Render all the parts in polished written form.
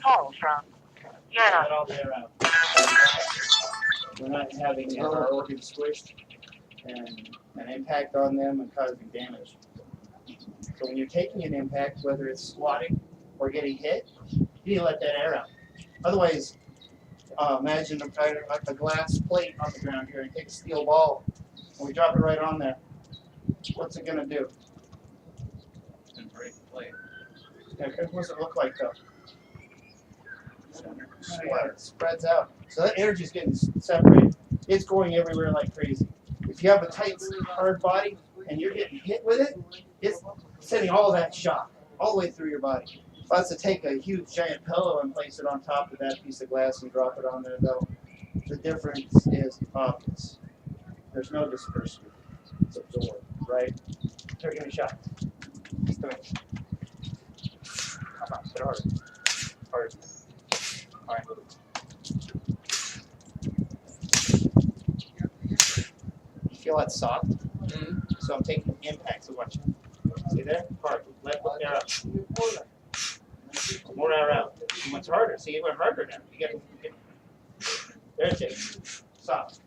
call from. Yeah. Let all the air out. We're not having our organs squished and an impact on them and causing damage. So when you're taking an impact, whether it's squatting or getting hit, you need to let that air out. Otherwise, imagine a glass plate on the ground here and take a steel ball and we drop it right on there. What's it gonna do? And break the plate. What does it look like though? It spreads out. So that energy is getting separated. It's going everywhere like crazy. If you have a tight, hard body and you're getting hit with it, it's sending all that shock all the way through your body. If I was to take a huge giant pillow and place it on top of that piece of glass and drop it on there, though, the difference is obvious. There's no dispersion. It's absorbed, right? So give me a shot. Just do it. Come on, hit harder. Harder. All right. You feel that soft? Mm-hmm. So I'm taking impacts. So watch. See there? Hard. Let air out. More air out. It went harder. See, it went harder now. You get. There's it. Soft.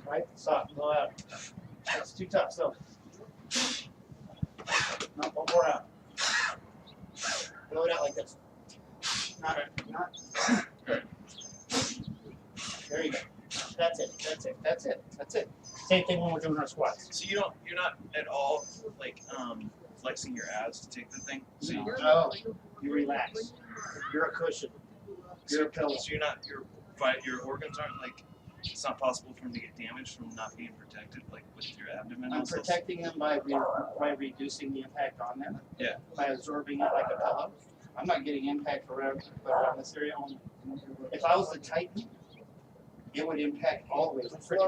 Right? Soft. Blow out. That's too tough. So. No, one more out. Blow it out like this. Not. There you go. That's it. That's it. That's it. That's it. Same thing when we're doing our squats. So you're not at all like flexing your abs to take the thing. So No, you relax. You're a cushion. You're a pillow. So your organs aren't like, it's not possible for them to get damaged from not being protected, like with your abdomen. I'm protecting them by reducing the impact on them. Yeah. By absorbing it like a pillow. I'm not getting impact around this area only. If I was to tighten, it would impact all the way through.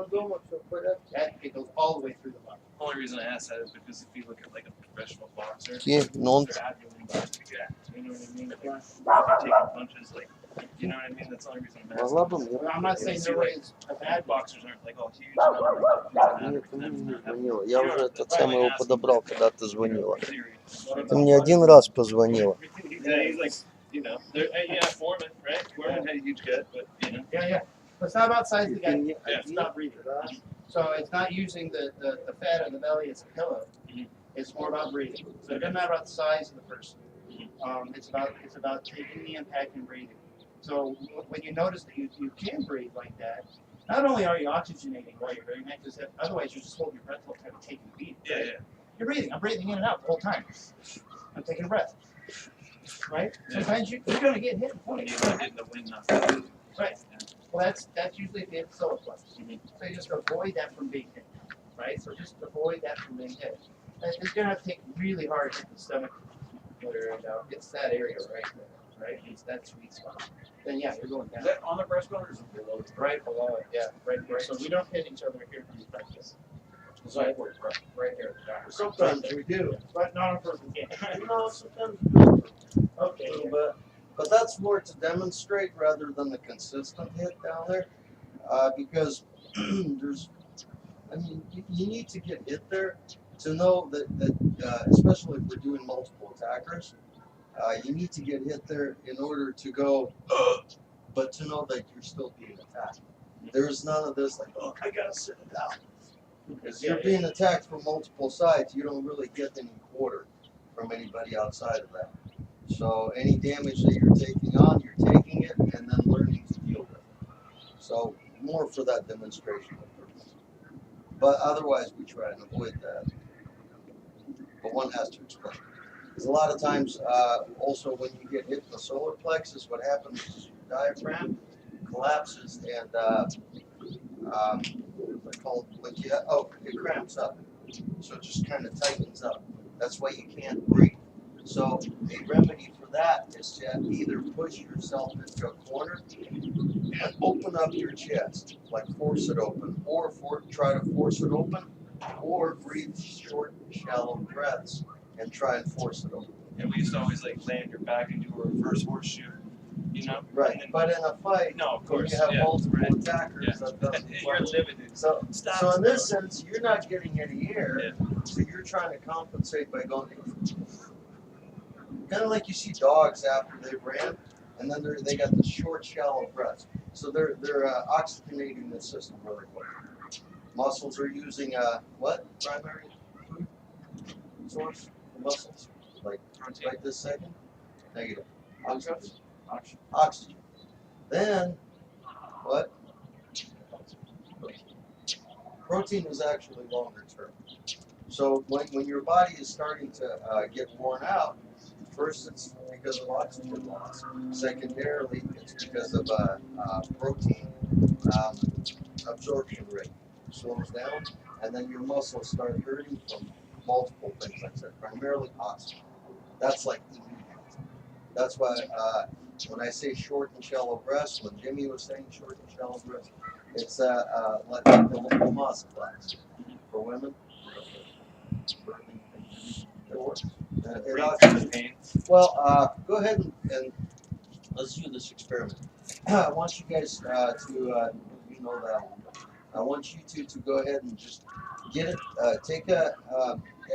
It goes all the way through the body. The only reason I ask that is because if you look at like a professional boxer, Yeah, non. their abdomen is jacked. You know what I mean? If they're taking punches, like, you know what I mean? That's the only reason I'm asking. Могла бы мне? I'm not saying there is a bad boxer. Boxers aren't like all huge. You know, Нет, ты мне не звонила. Я уже этот самый его подобрал, когда ты звонила. Ты мне один раз позвонила. Yeah, he's like, you know, Foreman, right? Foreman had a huge gut, but you know. Yeah. But it's not about size of the guy. Yeah. It's not breathing. So it's not using the fat of the belly as a pillow. Mhm. It's more about breathing. So it doesn't matter about the size of the person. It's about taking the impact and breathing. So when you notice that you can breathe like that, not only are you oxygenating while you're doing that, because otherwise you're just holding your breath the whole time and taking a beat. Yeah. You're breathing. I'm breathing in and out the whole time. I'm taking a breath. Right? Yeah. Sometimes you're going to get hit. When you get in the wind, not Right. Well, that's usually the solar plexus. Mhm. So you just avoid that from being hit, right? So just avoid that from being hit. And it's gonna have to take really hard to hit the stomach. It's that area right there, right? It's that sweet spot. Then yeah, you're going down. Is that on the breastbone or is it below? Right below it, yeah, right. So we don't hit each other here in practice. Right here. Sometimes we do. But not on purpose. Yeah. No, sometimes we do. Okay. A little bit. But that's more to demonstrate rather than the consistent hit down there. Because you need to get hit there to know that especially if we're doing multiple attackers, you need to get hit there in order to go, but to know that you're still being attacked. There's none of this like, oh, I gotta sit it down. Because you're being attacked from multiple sides, you don't really get any quarter from anybody outside of that. So any damage that you're taking on, you're taking it and then learning to deal with it. So more for that demonstration purpose. But otherwise, we try and avoid that. But one has to explain. Because a lot of times, also when you get hit in the solar plexus, what happens is your diaphragm collapses and it cramps up. So it just kind of tightens up. That's why you can't breathe. So a remedy for that is to either push yourself into a corner and open up your chest, like force it open, or try to force it open, or breathe short, shallow breaths and try and force it open. And we used to always like lay on your back and do a reverse horseshoe, you know? Right. But in a fight, No, of when course. you have Yeah. multiple Right. attackers, Yeah. that doesn't You're work. limited. So Stop. in this sense, you're not getting any air, Yeah. so you're trying to compensate by going. kind of like you see dogs after they ran, and then they got the short, shallow breaths. So they're oxygenating the system really quick. Muscles are using what primary food source for muscles? Like right this second? Negative. Oxygen. Oxygen. Then what? Protein is actually longer term. So when your body is starting to get worn out, first it's because of oxygen loss. Secondarily, it's because of protein absorption rate slows down, and then your muscles start hurting from multiple things like that, primarily oxygen. That's like immediate. That's why when I say short and shallow breaths, when Jimmy was saying short and shallow breaths, it's like the Lamaze class for women. It oxygen. Well, go ahead and let's do this experiment. I want you guys to, you know that one. I want you to go ahead and just get it, take a,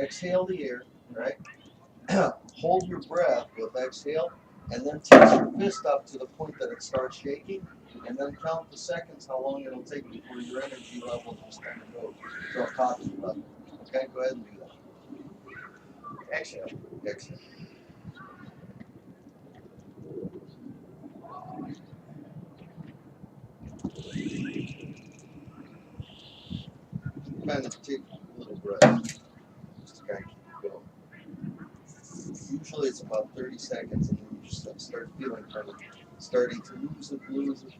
exhale the air, right? Hold your breath with exhale, and then tense your fist up to the point that it starts shaking, and then count the seconds how long it'll take before your energy level just kind of goes to a coffee level. Okay, go ahead and do that. Exhale. Exhale. Kind of take a little breath, just to kind of keep it going. Usually it's about 30 seconds, and then you just start feeling kind of starting to lose it.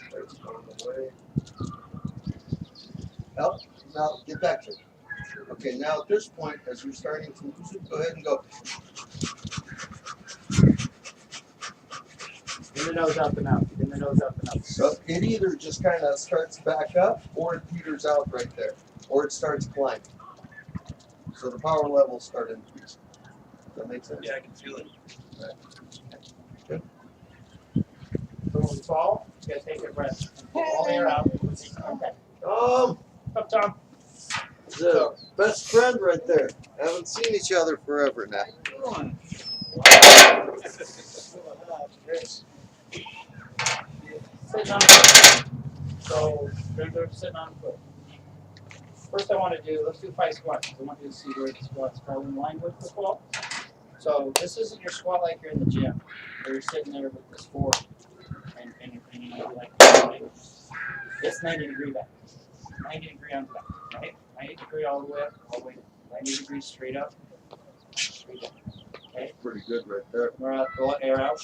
Starts going away. Help. Now get back to it. Okay, now at this point, as you're starting to lose it, go ahead and go. In the nose, out the mouth. In the nose, out the mouth. So it either just kind of starts back up, or it peters out right there, or it starts climbing. So the power levels start increasing. Does that make sense? Yeah, I can feel it. Good. So when we fall, you gotta take a breath. Pull all the air out. Okay. Up, Tom. The best friend right there. Haven't seen each other forever now. Sitting on foot. So they're sitting on foot. First I want to do, let's do 5 squats. I want you to see where the squats fall in line with the squat. So this isn't your squat like you're in the gym, where you're sitting there with this fork and you're like, it's 90 degree back. 90 degree on the back, right? 90 degree all the way up, all the way, 90 degrees straight up, straight down. Okay? Pretty good right there. We're out, blow air out.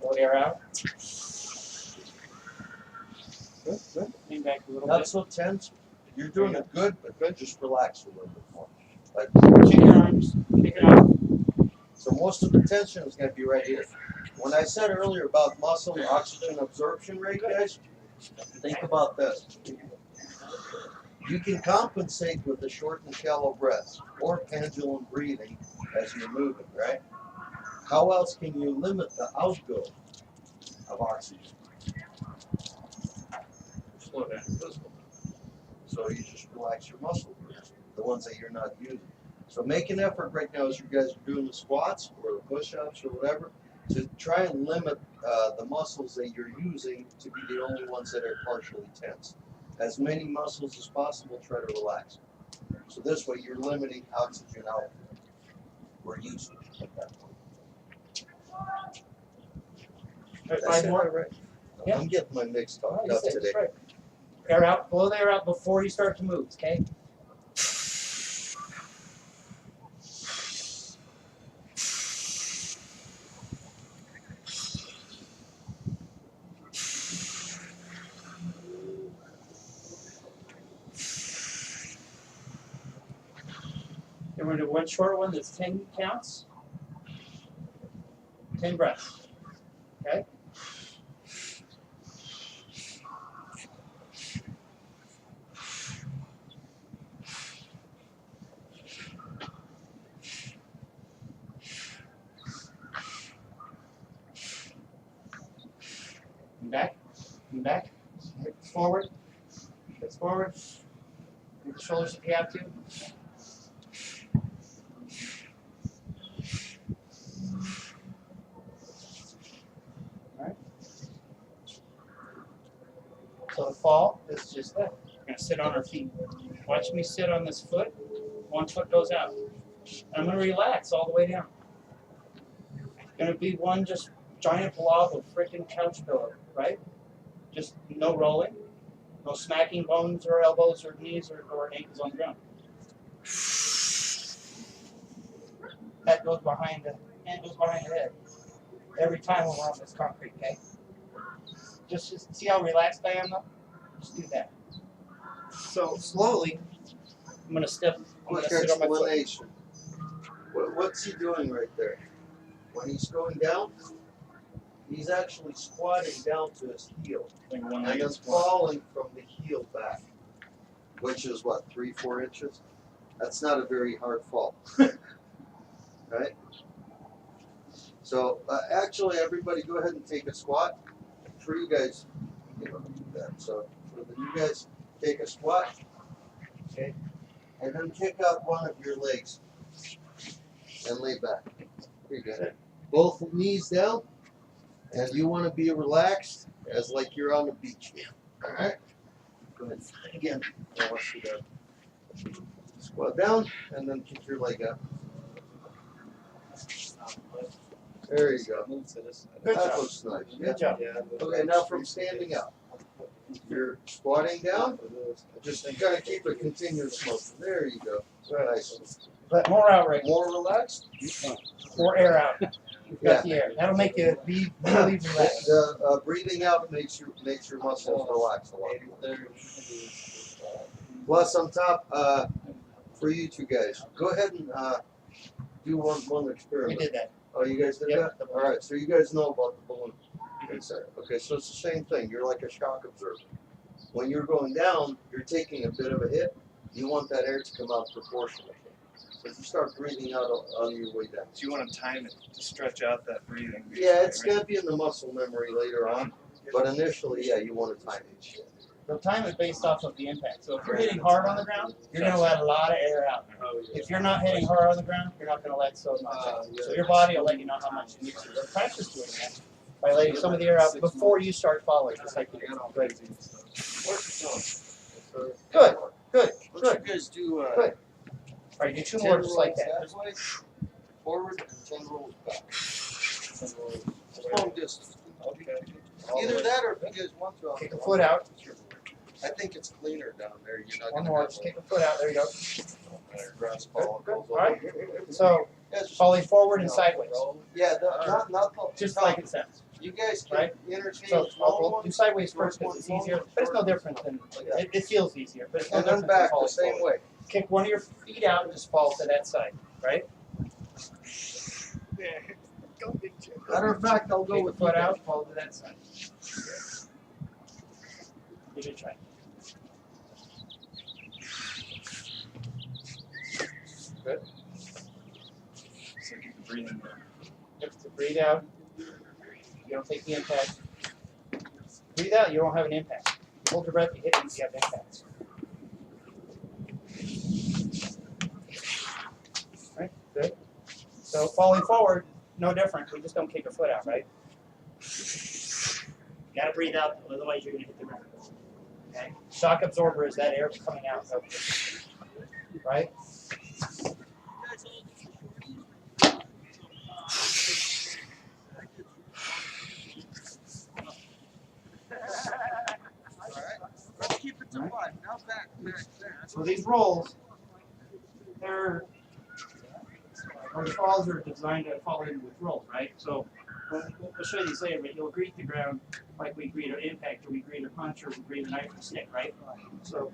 Blow air out. Good, good. Lean back a little Not bit. so tense. You're doing it good, but good. Just relax a little bit more. Like, Shake your arms, shake it off. so most of the tension is going to be right here. When I said earlier about muscle oxygen absorption rate, guys, think about this. You can compensate with a short and shallow breath or pendulum breathing as you're moving, right? How else can you limit the outgo of oxygen? Slow down your physical. So you just relax your muscle groups, the ones that you're not using. So make an effort right now as you guys are doing the squats or the push-ups or whatever to try and limit the muscles that you're using to be the only ones that are partially tense. As many muscles as possible, try to relax. So this way you're limiting oxygen output or usage at that point. Right, That's 5 more. right. Yeah. I'm getting my mix Oh, talked you up said today. it's right. Air out, blow the air out before you start to move, okay? And we're gonna do one short one that's 10 counts. 10 breaths. Okay? And back. And back. Hips forward. Hips forward. Move the shoulders if you have to. fall is just that. We're gonna sit on our feet. Watch me sit on this foot. One foot goes out. And I'm gonna relax all the way down. Gonna be one just giant blob of freaking couch pillow, right? Just no rolling, no smacking bones or elbows or knees or ankles on the ground. That goes behind the hand goes behind the head. Every time when we're on this concrete, okay? Just see how relaxed I am though? Just do that. So slowly, I'm gonna Quick sit on my foot. explanation. What's he doing right there? When he's going down, he's actually squatting down to his heel. Like And one-legged then squat. falling from the heel back, which is what, 3-4 inches? That's not a very hard fall, right? So actually, everybody, go ahead and take a squat. For you guys, you don't do that. So for you guys, take a squat, okay, and then kick out one of your legs and lay back. Pretty good. Both knees down, and you want to be relaxed as like you're on the beach. All right. Go ahead. Again, I want you to squat down and then kick your leg up. There you go. Good That job. looks nice. Yeah. Good job. Okay, now from standing up, you're squatting down. Just you gotta keep a continuous motion. There you go. Nice. Let more out right More relaxed. More air out. You've got the air. That'll make you be really relaxed. The breathing out makes your muscles relax a lot. Plus, on top, for you two guys, go ahead and do one We experiment. did that. Oh, you guys did Yep. that? All right, so you guys know about the balloon. Okay, so it's the same thing. You're like a shock absorber. When you're going down, you're taking a bit of a hit. You want that air to come out proportionally. So if you start breathing out on your way down. So you want to time it to stretch out that breathing. Yeah, it's right? gonna be in the muscle memory later on, but initially, yeah, you want to time it. The time is based off of the impact. So if you're hitting hard on the ground, you're going to let a lot of air out. If you're not hitting hard on the ground, you're not going to let so much out. So your body will let you know how much you need to. But practice doing that by letting some of the air out before you start falling, just like you did. Good. Good. Good. What Good. you guys do? Good. All right, do 2 more just like that. Forward and 10 rolls back. Long distance. Either that or if you guys want to. Kick a foot out. I think it's cleaner down there. You're not One gonna more. have Just kick a foot out. There you go. grass Good. ball. Good. All right. So falling forward and sideways, Yeah, not the just like it sounds. You guys can Right. interchange So long we'll do ones sideways first because it's easier, but it's no different than it feels easier, but it's no and then different than back the falling same forward. way. Kick one of your feet out and just fall to that side, right? Matter of fact, I'll go Kick a with foot you out, fall to that side. Give it a try. Good. So keep the breathing there. You have to breathe out. You don't take the impact. Breathe out, you don't have an impact. Hold your breath, you hit it, you have impact. Right? Good. So falling forward, no different. We just don't kick a foot out, right? You gotta breathe out, otherwise you're gonna hit the ground. Okay? Shock absorber is that air coming out. Right? Let's keep it to 5. Now back there. So these rolls, our falls are designed to fall in with rolls, right? So we'll show you this later, but you'll greet the ground like we greet an impact, or we greet a punch, or we greet a knife and stick, right? So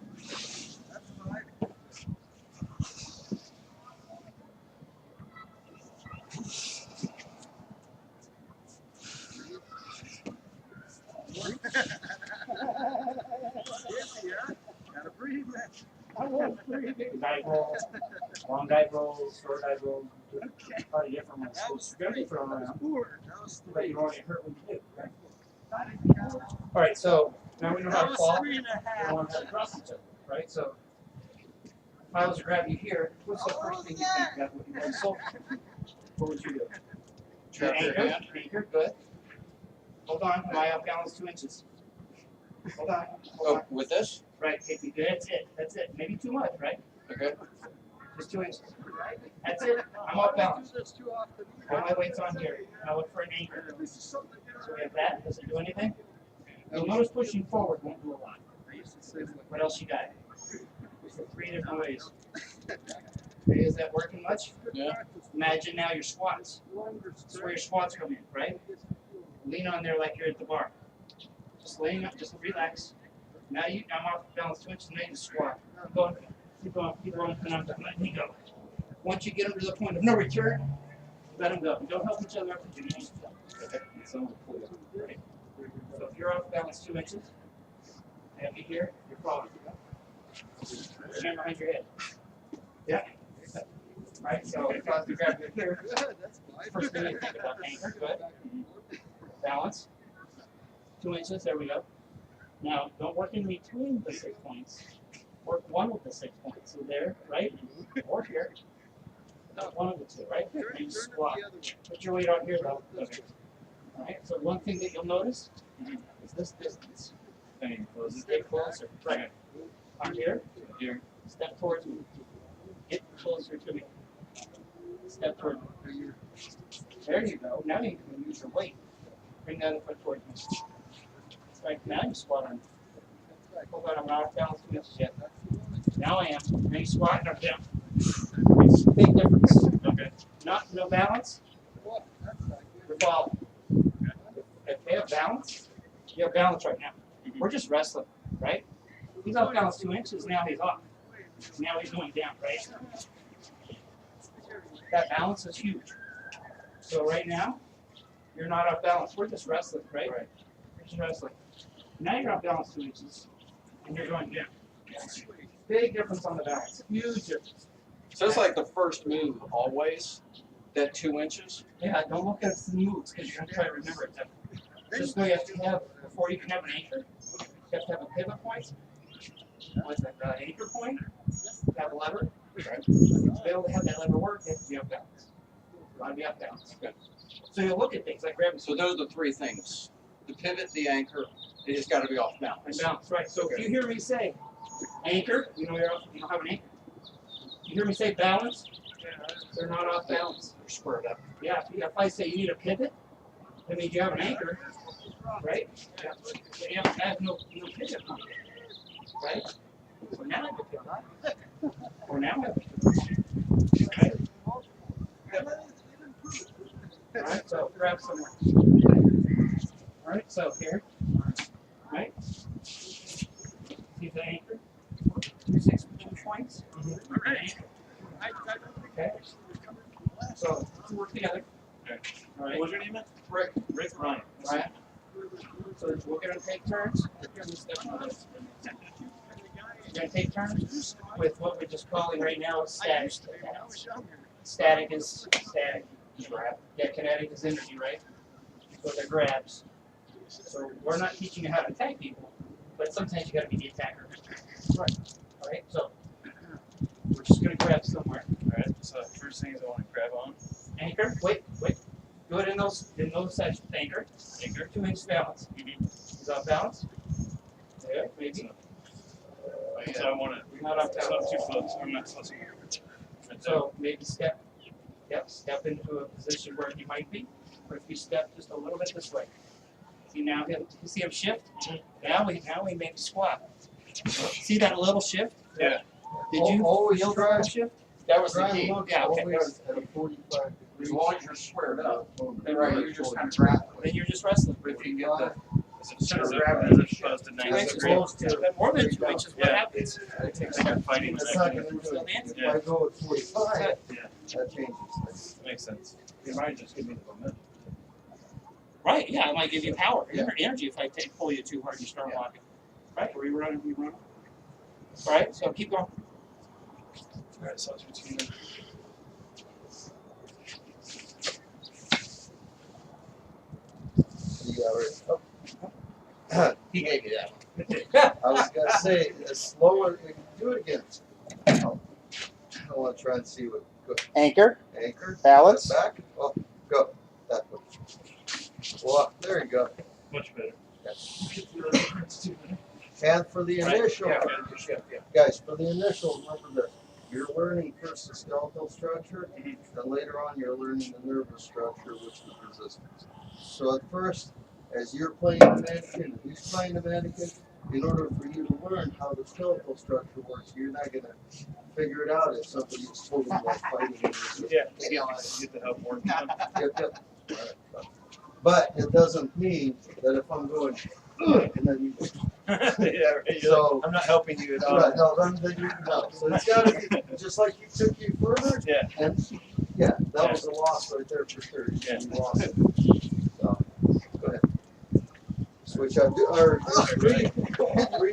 Gotta breathe, man. dive rolls, long dive rolls, short dive rolls, probably different ones. So you're gonna be thrown around, but you won't get hurt when you do, right? All right, so now we know how to fall. We know how to drop each other, right? So if I was to grab you here, what's the first thing you think about when you grab so? What would you do? Trap your hand. Anchor, good. Hold on, am I off balance 2 inches? Hold on. Hold Oh, on. with this? Right, take it. That's it. That's it. Maybe too much, right? Okay. Just 2 inches. That's it. I'm off balance. All my weight's on here. Now look for an anchor. So we have that. Does it do anything? You'll notice pushing forward won't do a lot. What else you got? So 3 different ways. Okay, is that working much? Yeah. Imagine now your squats. That's where your squats come in, right? Lean on there like you're at the bar. Just laying up, just relax. Now I'm off balance 2 inches, now you squat. Keep going, keep going, keep going, and I'm letting you go. Once you get them to the point of no return, let them go. Don't help each other up until you need to go. Okay? Right. So if you're off balance 2 inches, I have you here, you're falling. Hand behind your head. Yeah. Right, so if I was to grab you here, first thing you think about anchor, good. Balance. 2 inches, there we go. Now, don't work in between the 6 points. Work one of the 6 points. So there, right? Or here. Not one of the two, right? And you squat. Put your weight out here, though. Okay. Alright, so one thing that you'll notice is this distance. Stay closer. Right. On here. Here. Step towards me. Get closer to me. Step toward me. There you go. Now you can use your weight. Bring the other foot towards me. Right, now you squat on. Hold on, I'm not off balance 2 inches yet. Now I am. Now you squat and I'm down. It's a big difference. Okay. No balance. You're falling. If they have balance, you have balance right now. We're just wrestling, right? He's off balance 2 inches, now he's off. Now he's going down, right? That balance is huge. So right now, you're not off balance. We're just wrestling, right? Right. We're just wrestling. Now you're off balance 2 inches, and you're going down. Big difference on the balance. Huge difference. So it's like the first move always, that 2 inches. Yeah, don't look at the moves because you're going to try to remember it. Just know you have to have, before you can have an anchor, you have to have a pivot point. What's that? Anchor point. Have a lever. Right? To be able to have that lever work, you have to be off balance. You want to be off balance. Good. So you look at things like grabbing So those are the three things: the pivot, the anchor. It just got to be off and balance. balance, right? So if you hear me say anchor, you know you don't have an anchor. You hear me say balance, they're not off balance. They're squared up. Yeah, if I say you need a pivot, that means you have an anchor, right? Yeah. So you have no pivot point, right? So now I can feel that. Or now I can feel that. Right? Alright, so grab somewhere. Alright, so here. Right? See the anchor? 2 points. Alright. Okay. So let's work together. Okay. Alright. What was your name? Rick. Rick Ryan. Alright. So we're gonna take turns. We're gonna take turns with what we're just calling right now static. Static is static. Grab. Yeah, kinetic is energy, right? So they're grabs. So we're not teaching you how to attack people, but sometimes you gotta be the attacker. Right. Alright, so we're just gonna grab somewhere. Alright, so first thing is I want to grab on. Anchor, wait. Do it in those sections. Anchor. 2 inch balance. Is off balance? Yeah, maybe. So I want to. Not off So I'm balance. too close. I'm not close. So maybe step into a position where you might be, or if you step just a little bit this way. See now you see him shift? Now we make a squat. See that little shift? Yeah. Did you Always feel the try- little shift? That was the Try key. and look Yeah, okay. always at a 45 As long as you're squared up, Then right, you're just kind of grappling. Then you're just wrestling. But if you get the As opposed to 2 90 inches. degrees. More than 2 inches, what Yeah. happens? It's like fighting That's the not second. gonna do it. Yeah. If I go at 45, Yeah. that changes things. Makes sense. You might just give me the momentum. Right, yeah, it might give you power, energy if I pull you too hard, you start walking. Right, rerun. Alright, so keep going. Alright, so it's between. You got it. He gave you that. I was gonna say, slower, do it again. I wanna try and see what, go, Anchor, anchor. balance. Back, oh, go, that way. Well, there you go. Much better. And for the initial, guys, for the initial, remember that you're learning first the skeletal structure, and later on you're learning the nervous structure, which is resistance. So at first, as you're playing the mannequin, and he's playing the mannequin, in order for you to learn how the skeletal structure works, you're not gonna figure it out if somebody's totally like fighting in resistance. Get the help working. Yep. But it doesn't mean that if I'm going, "Ugh," and then you, Yeah, right. so. I'm not helping you at all. Right, no, then you no. So it's gotta be just like you took you further. Yeah. And yeah, that was a loss right there for sure. Yeah. You lost it. So go ahead. Switch up or three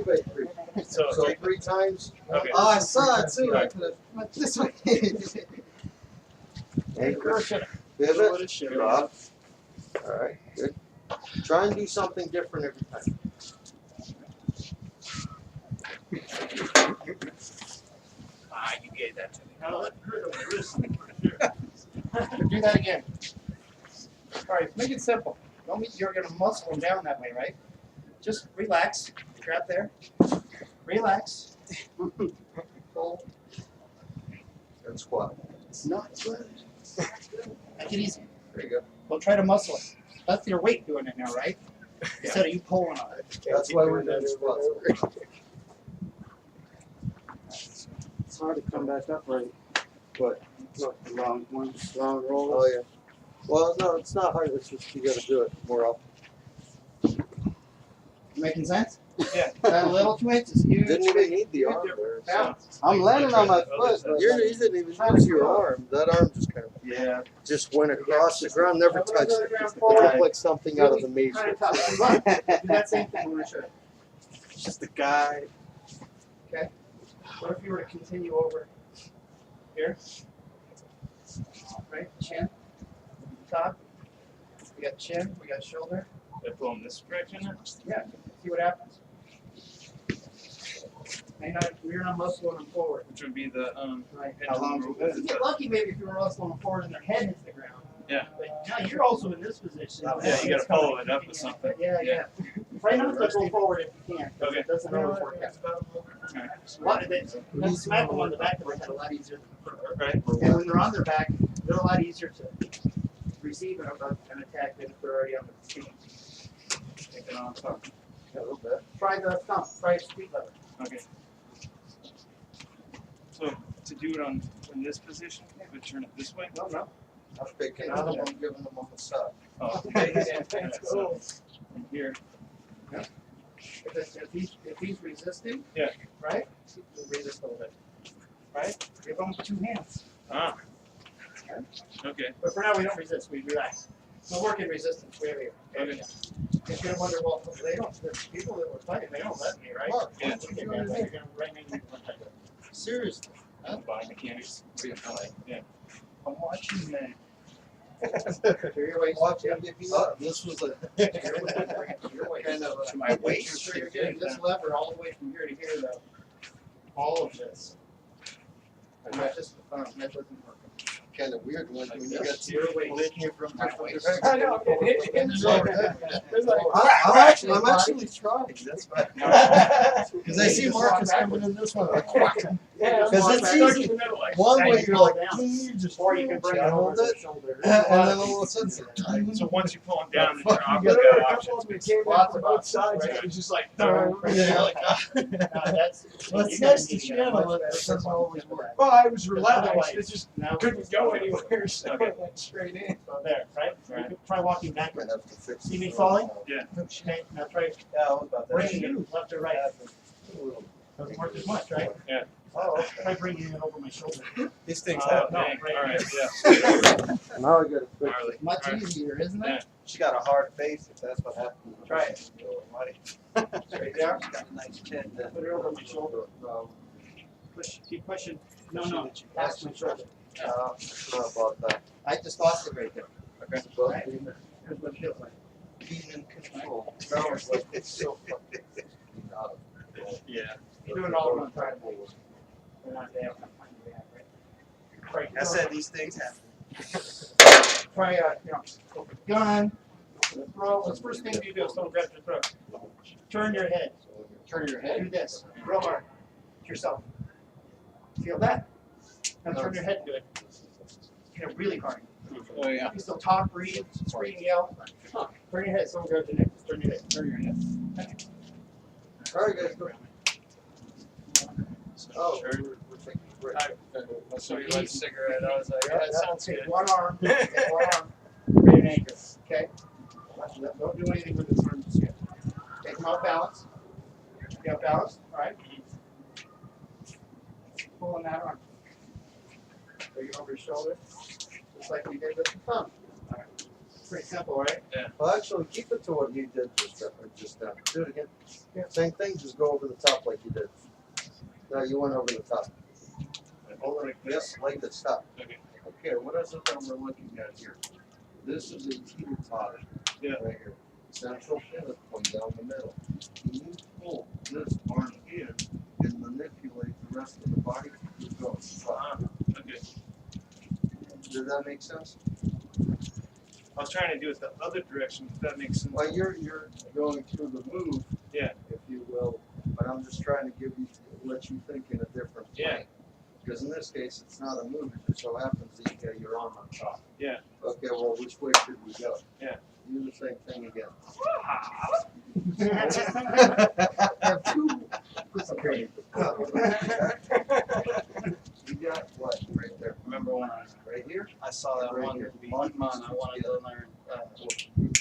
by three. So, So 3 times. Okay. Oh, I saw it too. I could have went this way. Anchor. Pivot. Drop. Alright, good. Try and do something different every time. You gave that to me. Now that hurt on my wrist for sure. Do that again. All right, make it simple. Don't mean you're gonna muscle them down that way, right? Just relax. Grab there. Relax. Pull. And squat. It's not good. Make it easy. There you go. Don't try to muscle it. That's your weight doing it now, right? Instead of you pulling on it. That's why we're doing squats. It's hard to come back up right. What? Long roll. Oh yeah. Well, no, it's not hard. It's just you got to do it more often. Making sense? Yeah. That little twitch is huge. Didn't even need the arm there. So. Balance. I'm landing on my foot. But You didn't even use your arm. That arm just kind of yeah. just went across the ground, never touched it. It Right. looked like something out of the Kind Matrix. of tough. Run. Do that same thing when I show you. It's just a guy. What if you were to continue over here? Right, chin, top. We got chin, we got shoulder. I pull in this direction. Yeah, see what happens. You're not muscling them forward. Which would be the Right. head How to the long rope. is You get lucky maybe if you were muscling them forward and their head hits the ground. Yeah. But now you're also in this position. Yeah, you gotta follow it up with something. Yeah. Try not to go forward if you can. 'Cause Okay. It doesn't always work out. Okay. A lot of it, you smack them on the back of their head a lot easier than the front. Right. And when they're on their back, they're a lot easier to receive an attack than if they're already on the feet. Take it on top. A little bit. Try the thumb, try street level. Okay. So to do it on in this position, we turn it this way. No. I'm picking out them. I'm giving them on the side. Oh, so from here. If he's resisting, Yeah. right? Resist a little bit. Right? Give him 2 hands. Ah. Okay. But for now, we don't resist. We relax. No work in resistance. We have here. Okay. If you're gonna wonder, well, they don't. The people that were fighting, they don't let me, right? Look, Yeah. They're gonna right now, you want that. seriously. Biomechanics. Yeah. I'm watching that. Your waist. Watch him give you up. This was a Your waist. kind of To my waist. Sure you're getting this lever all the way from here to here, though. All of this. And not just the thumb. That doesn't work. kind of weird when you got to Your waist. lifting it from My different waist. directions. I know. I'm actually trying. That's why. Because I see Marcus coming in this one like quack. Because it's easy. One way you're like, you just Or you can bring it over hold the it, shoulder. and then all of a sudden, it's So once you pull them down, then Fuck, you're off. you You gotta- got options. Lots of options, right? It was just like, yeah, you're like, That's. well, it's you're nice gonna to need channel much it, but better it doesn't grip on always the work. well, I was Otherwise, relaxed. It just now couldn't go anywhere, so Okay. it went straight in. So there, right? You Right. can try walking Might backwards. have to fix See it. me falling? Yeah. Okay, now try Yeah, I was about that. bringing it left or right. Doesn't work as much, right? Yeah. Oh, try bringing it over my shoulder. These things Oh, no, dang. right All right. here. Yeah. Now I gotta fix Gnarly. Much All right. easier, isn't Yeah. it? She got a hard face if that's what happened. Try it. Straight down. Got a nice chin then. Put it over my shoulder. No, Push, keep pushing. No, past my shoulder. it's not about that. I just lost it right there. It's about Right. being Here's what it feels like. in control. No, it's like, it's so fucking out of control. Yeah. You're doing it all at one time. They're not there. I'm not finding the app, right? I said these things happen. Try, open gun, Bro, what's the first thing you do if someone grabs your throat? Turn your head. Turn your head. Do this. Real hard. Yourself. Feel that? Now turn your head and do it. Hit it really hard. Oh yeah. You still talk, breathe, scream, yell. Turn your head. Someone grabs your neck. Just turn your head. Turn your head. All right, guys, go. Oh, Sure. we're taking a break. So you like a cigarette? I was like, Yeah, that sounds take good. one arm. Take one arm. Create an anchor. Okay? Don't do anything with this arm just yet. Take them off balance. You have balance? All right. Pull on that arm. Bring it over your shoulder. Just like we did with the thumb. All right. Pretty simple, right? Well, actually, keep it to what you did just now. Do it again. Same thing, just go over the top like you did. No, you went over the top. Hold it like this, like this, stop. Okay. Okay, what is it that we're looking at here? This is a teeter-totter. Yeah. Right here. Central pivot point down the middle. You pull this arm in and manipulate the rest of the body to keep going. Okay. Does that make sense? I was trying to do it the other direction, if that makes sense. Well, you're going through the move, Yeah. if you will, but I'm just trying to let you think in a different Yeah. plane. Because in this case, it's not a move, it just so happens that you got your arm on top. Yeah. Okay, well, which way should we go? Yeah. Do the same thing again. Okay. You got what, right there? Remember when I Right here? saw that Right one here. month I wanted to learn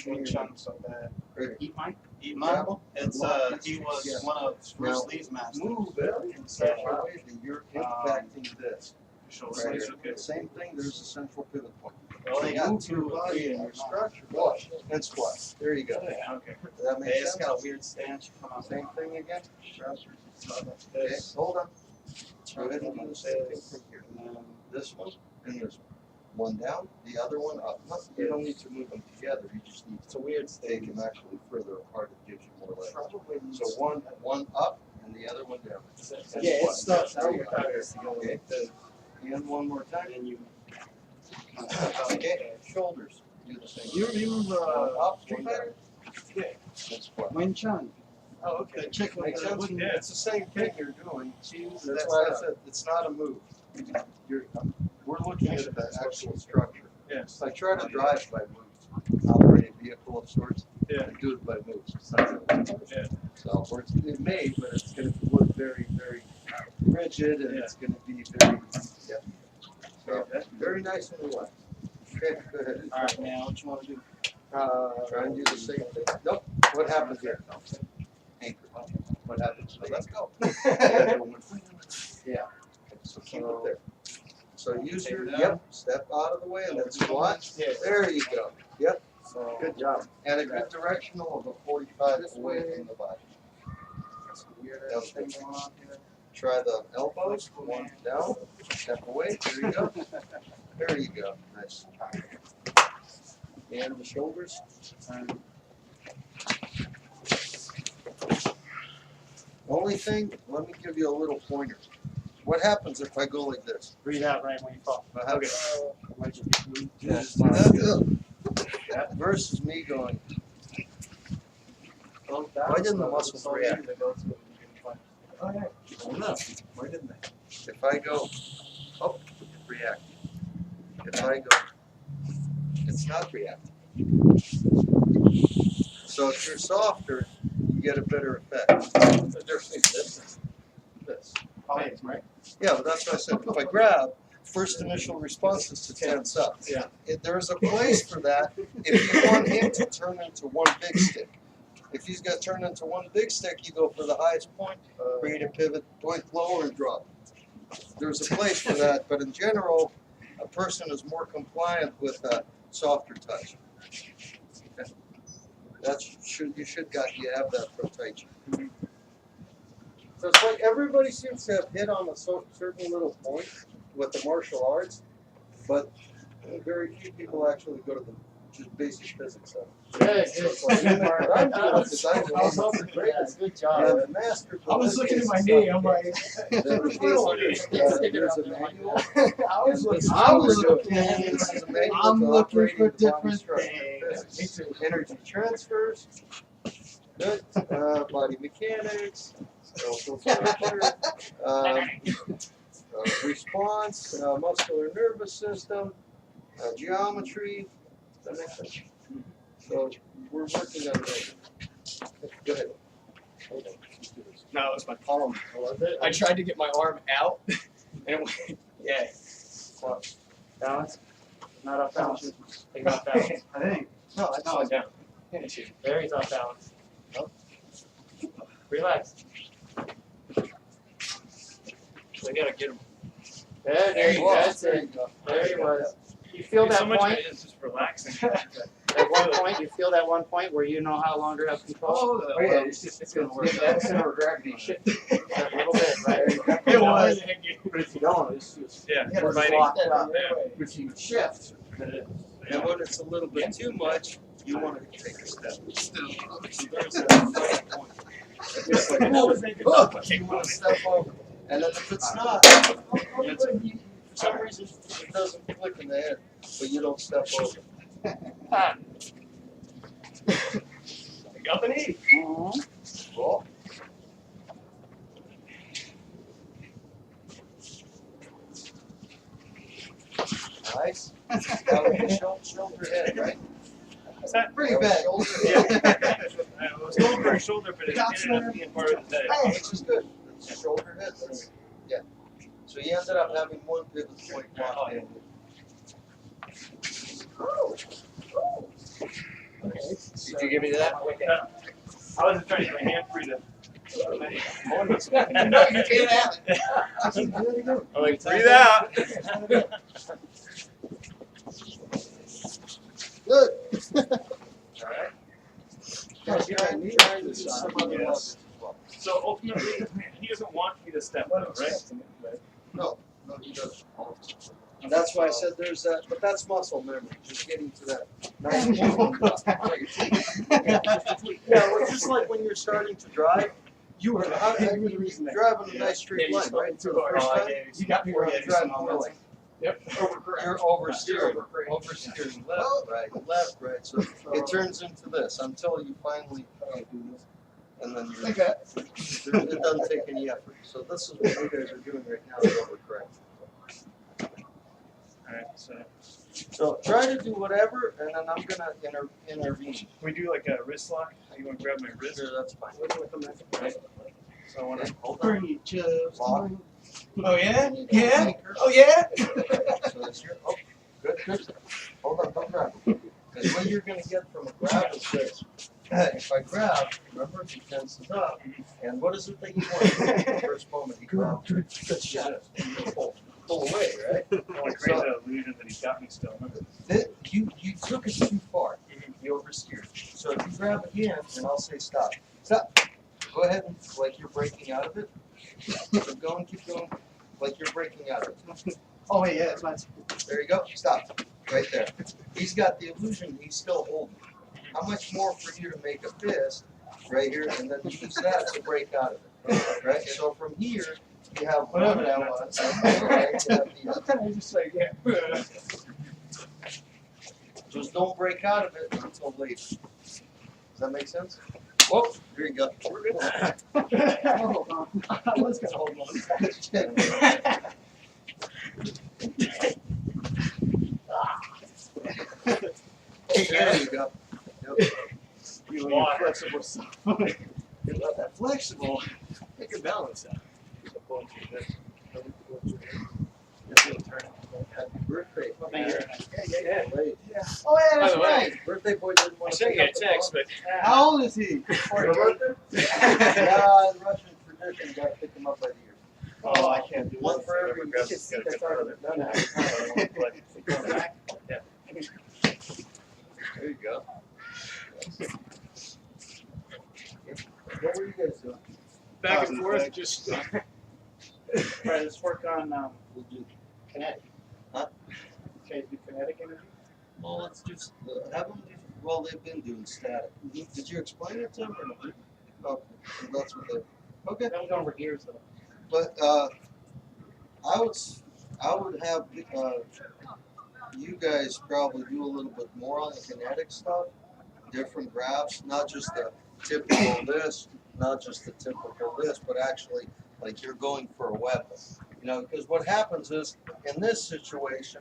Wing Chun so bad. Right. Eat mine? Eat mine? It's he was Yeah. one of Bruce Lee's masters. Move it in such a way that you're impacting this. Shoulder Right blades, here. okay. Same thing, there's a central pivot point. Well, they got Move your two or body three and in your your structure. Watch and squat. There you go. Okay. Does that make It's sense? got a weird stance. Come on. Same thing again? Okay, This. hold on. Go ahead and do the same thing from here. And then This one and this one. One down, the other one up. No, you don't need to move them together, you just need it's a weird to take stance. them actually further apart, it gives you more leverage. So one up and the other one down. Yeah, it stops. There you go. Okay. Okay. And one more time. And you Okay, shoulders, do the same. You remember Up, one down. Yeah. That's squat. Wing Chun? Oh, okay. Check makes sense. Yeah. It's the same thing you're doing. That's That's why why I said, it's not a move. We're looking at the actual structure. Yes. I try to drive by moves, operate a vehicle of sorts. Yeah. I do it by moves. It's not a move. Yeah. So, or it may, but it's gonna look very, very rigid and it's gonna be very, yeah. So, very nice and relaxed. Okay, go ahead. All right, man. What you want to do? Try and do the same thing. Nope, what happens here? Anchor. What happens? Let's go. Yeah, so keep it there. So use your, yep, step out of the way and then squat. There you go. Yep. So Good job. And a good directional of a 45 away from the body. that's a weird Now, thing going on here. try the elbows, one down, step away, there you go. There you go, nice. And the shoulders. Only thing, let me give you a little pointer. What happens if I go like this? Breathe out right when you fall. What happens? That's That versus me going, why didn't the muscles react? Oh, no, why didn't they? If I go, oh, react. If I go, it's not reacting. So if you're softer, you get a better effect. The difference is this. Palms, right? Yeah, but that's what I said. If I grab, first initial response is to tense up. Yeah. There's a place for that if you want him to turn into one big stick. If he's got to turn into one big stick, you go for the highest point, create a pivot, point lower and drop. There's a place for that, but in general, a person is more compliant with a softer touch. Okay. You have that for Tai Chi. So it's like everybody seems to have hit on a certain little point with the martial arts, but very few people actually go to the just basic physics of it. Good, So good. it's like, I'm doing it 'cause I know it's great. Good job. And the master. I was looking at my knee, I'm like. There's a manual. I was looking. This is a manual I'm to looking operating for the body different structure. things. Energy transfers. Good. Body mechanics. Skeletal structure. Response. Muscular nervous system. Geometry. Does that make sense? So we're working on that. Go ahead. No, it was my palm. I tried to get my arm out, and it went, yeah. Balance? Not off balance. Take it off balance. I think. No, that's No, down. Yeah, There he's off balance. Relax. We gotta get him. There you go. That's There it. you go. There he was. You feel Dude, so that much of point? it is just relaxing. At one point, you feel that one point where you know how longer to have control? Oh, yeah, it's gonna work. That center of gravity shifted a little bit, right? It was. But if you don't, it's just Yeah, Yeah, we're it's fighting. locked up. Yeah. If you shift, and when it's a little bit too much, you want to take a step. So there's a fighting point. It's like, oh, you want to step over. And then if it's not, it's, for some reason it doesn't click in the head, but you don't step over. I got the knee. Cool. Nice. Now we can shoulder head, right? Is that Pretty bad. Yeah. I was going for a shoulder, but it ended up being part of the day. Which is good. It's shoulder head. That's, yeah. So you ended up having one pivot point locked in. Did you give me that? I wasn't trying to get my hand free to. No, you can't have it. I'm like, breathe out. Good. Alright. Trying to do some other Yes. muscles as well. So ultimately, he doesn't want me to step out, right? No, he doesn't. And that's why I said there's that, but that's muscle memory, just getting to that. Nice. Yeah, well, just like when you're starting to drive, you were driving a nice straight line, right? For the first time, You got me you're right. driving more like, Yep. you're oversteering, left, right. So it turns into this until you finally do this, and then you're, it doesn't take any effort. So this is what you guys are doing right now, is overcorrect. Alright, so So try to do whatever, and then I'm gonna intervene. can we do like a wrist lock? You want to grab my wrist? Sure, that's fine. So I want to. Hold on. Lock. Oh yeah? Yeah? Oh yeah? So that's your, oh, good. Hold on, don't grab it. Because what you're gonna get from a grab is this. If I grab, remember, he tenses up, and what is it that you want in the first moment he grabs? Good shot. Pull away, right? I want to create the illusion that he's got me still. You took it too far. You oversteered. So if you grab again, and I'll say stop. Stop. Go ahead and like you're breaking out of it. Keep going, like you're breaking out of it. Oh, yeah, it's fine. There you go. Stop. Right there. He's got the illusion he's still holding. How much more for you to make a fist right here and then use that to break out of it? Right? So from here, you have Whatever that was. Right, you have the, I just like, yeah. just don't break out of it until later. Does that make sense? Whoa, here you go. We're good. Hold on. I was gonna hold on. There you go. Yep. You want flexible stuff. You're not that flexible. Make a balance out. Happy birthday. Yeah. Late. Oh, yeah, By that's the way, right. Birthday boy didn't I want to sent pick you a up the text, phone. but How old is he? Your birthday? Yeah, in Russian tradition, gotta pick him up by the ear. Oh, I can't do One for every. Grab this, gotta get rid of it. There you go. What were you guys doing? back and forth, just Right, let's work on kinetic. Huh? Okay, do kinetic energy. Well, let's just have them do, well, they've been doing static. Did you explain it to them or not? Okay, so that's what they, okay. That was over here, so. But I would have you guys probably do a little bit more on the kinetic stuff, different grabs, not just the typical this, not just the typical this, but actually like you're going for a weapon. You know, because what happens is in this situation,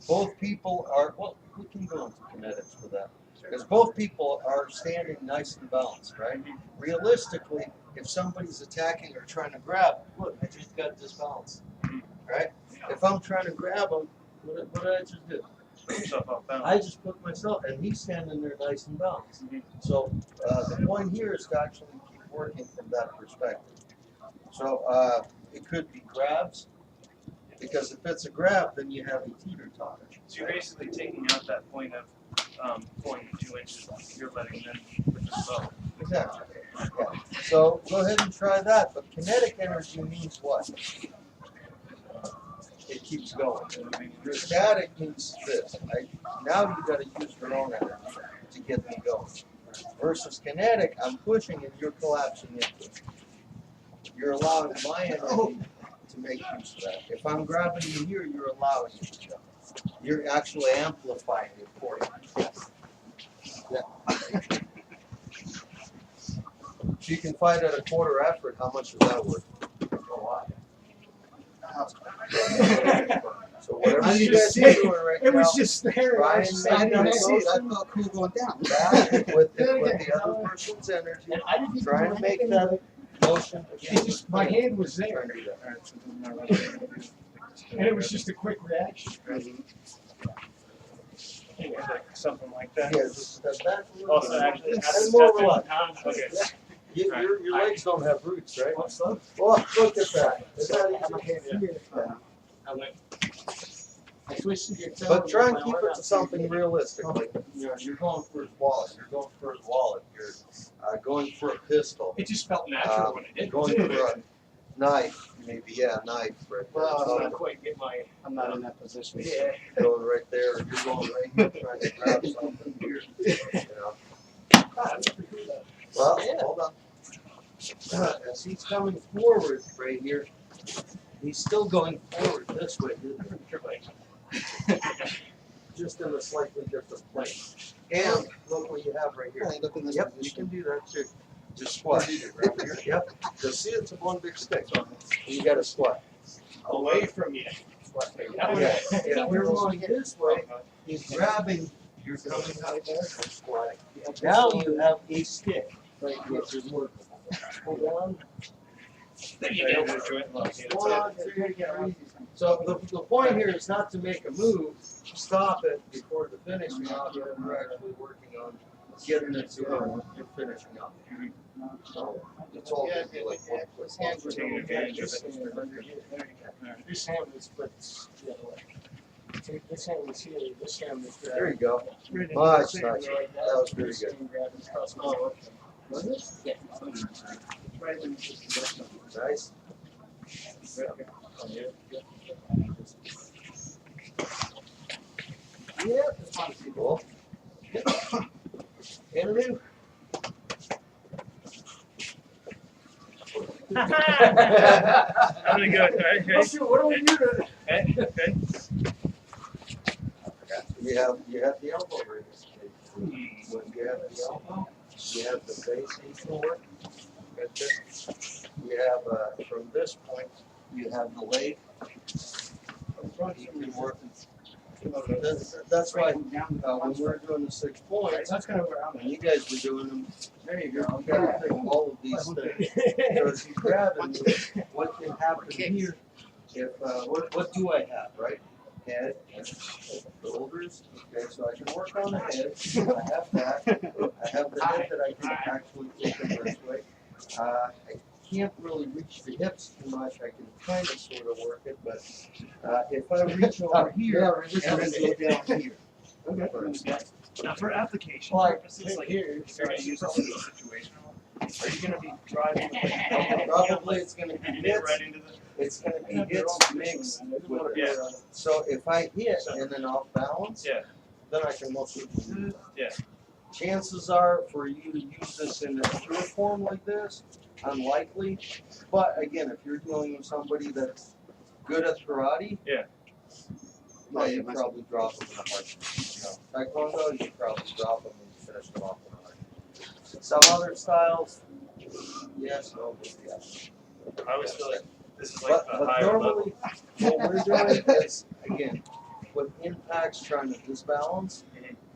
both people are, well, we can go into kinetics for that. Because both people are standing nice and balanced, right? Realistically, if somebody's attacking or trying to grab, look, I just got disbalanced, right? If I'm trying to grab him, what did I just do? Put yourself off balance. I just put myself, and he's standing there nice and balanced. So the point here is to actually keep working from that perspective. So it could be grabs, because if it's a grab, then you have a teeter-totter. So you're basically taking out that point of pulling 2 inches. You're letting them with the bow. Exactly. Yeah. So go ahead and try that. But kinetic energy means what? It keeps going. Your static means this. Right? Now you got to use your own energy to get me going. Versus kinetic, I'm pushing and you're collapsing into it. You're allowing my energy to make use of that. If I'm grabbing you here, you're allowing it to go. You're actually amplifying it for you. Yeah. If you can fight at a quarter effort, how much is that worth? A lot. So whatever you guys are doing right now, It was just there. try I and was make just- that see it. motion. I felt cool going down. That with the other person's energy. I didn't even Try do and make anything, that but motion. it just, my hand was Try there, and do that. Alright, so then I'm not really and it was just a quick reaction. like something like that. Yeah, just step back a little Also, bit. actually, And more relaxed. Okay. Your legs don't have roots, right? Well, look at that. Is that easy? I twisted your toe. But try and keep it to something realistic. Like, you know, you're going for his wallet. You're going for his wallet. You're going for a pistol. It just felt natural when I did Going it. for a knife, maybe. Yeah, knife right there. Well, I So, didn't quite get my. I'm not in that position. Yeah. going right there. You're going right here, trying to grab something here. You know. Well, hold on. As he's coming forward right here, he's still going forward this way, just in a slightly different place. And look what you have right here. Look in this Yep, you position. can do that too. Just squat. Right here. Yep. Just see it's a one big stick. You got to squat. Away from you. Yeah. If you're going this way, he's grabbing. You're coming out there. Squatting. Now you have a stick, right, which is workable. Hold on. There you go. One, two, three. So the point here is not to make a move, stop it before the finishing off, and we're actually working on getting it to you're finishing off. So it's all gonna be like one quick. His hands were Taking advantage of it. This hand was flipped the other way. See, this hand was here, this hand was There you go. right in Much the nicer. center right That now. was very This good. hand grabbed his cross. Oh, okay. Was it? Yeah. Right when you just got them. Nice. Yeah, that's fine. Cool. Interview. Having a good, right? Let's see, what do we do to? Okay. Okay. You have the elbow right here. When you have the elbow, you have the face equal work. Right there. You have from this point, you have the leg. You can work. That's why when we're doing the 6 points, That's kind of where I'm and you guys were doing them, there you go. You gotta think all of these things. So as you grab it, what can happen here? If what do I have, right? Head, shoulders. Okay, so I can work on the head. I have that. I have the head that I can actually take it this way. I can't really reach the hips too much. I can kind of sort of work it, but if I reach over here, I'm gonna go down here. First. Now for application Like, purposes, like here, if you're gonna use this in a situational, are you gonna be driving with Probably it's gonna be hit hits. right into the It's gonna be hits mixed with it. Yeah. So if I hit and then off balance, Yeah. then I can most certainly do that. Yeah. Chances are for you to use this in a pure form like this, unlikely. But again, if you're dealing with somebody that's good at karate, Yeah. Yeah, you probably drop them in a heartbeat. Taekwondo, you probably drop them and finish them off in a heartbeat. Some other styles, yes, no, but yes. I always feel like this is like But, a but higher level. normally, what we're doing is, again, with impacts trying to disbalance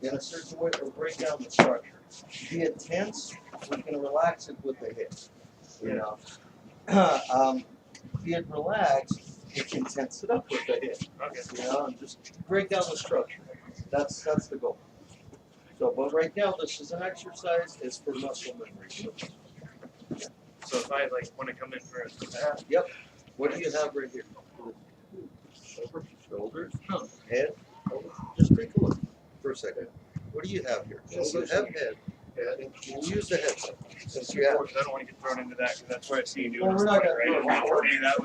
in a certain way or break down the structure. Be it tense, we can relax it with the hip, you know. Be it relaxed, we can tense it up with the hip, Okay. you know, and just break down the structure. That's the goal. So, but right now, this is an exercise, it's for muscle memory. So if I like want to come in for a What do you have right here? Shoulders, head, just take a look for a second. What do you have here? You have head. We'll use the head. Since you have. I don't want to get thrown into that because that's where I see you doing Well, we're this not right. gonna I do don't it. want to be that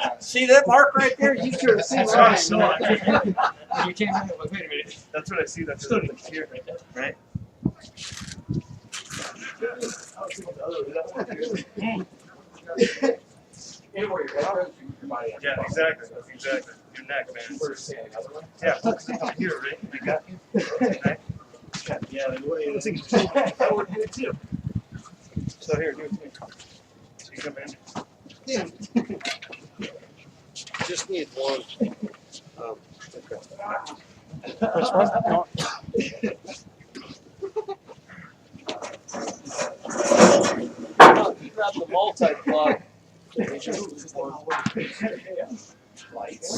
way. See that mark right there? You should have seen That's what I mine. saw. You can't have it. Wait a minute. That's what I see. That's what I see right there. Right. Yeah, exactly. Exactly. Your neck, man. Yeah, focus on here, right? I got you. Right? Yeah, the way it's that would do it too. So here, do it to me. So you come in. Just need one. Grab the multi-plug. We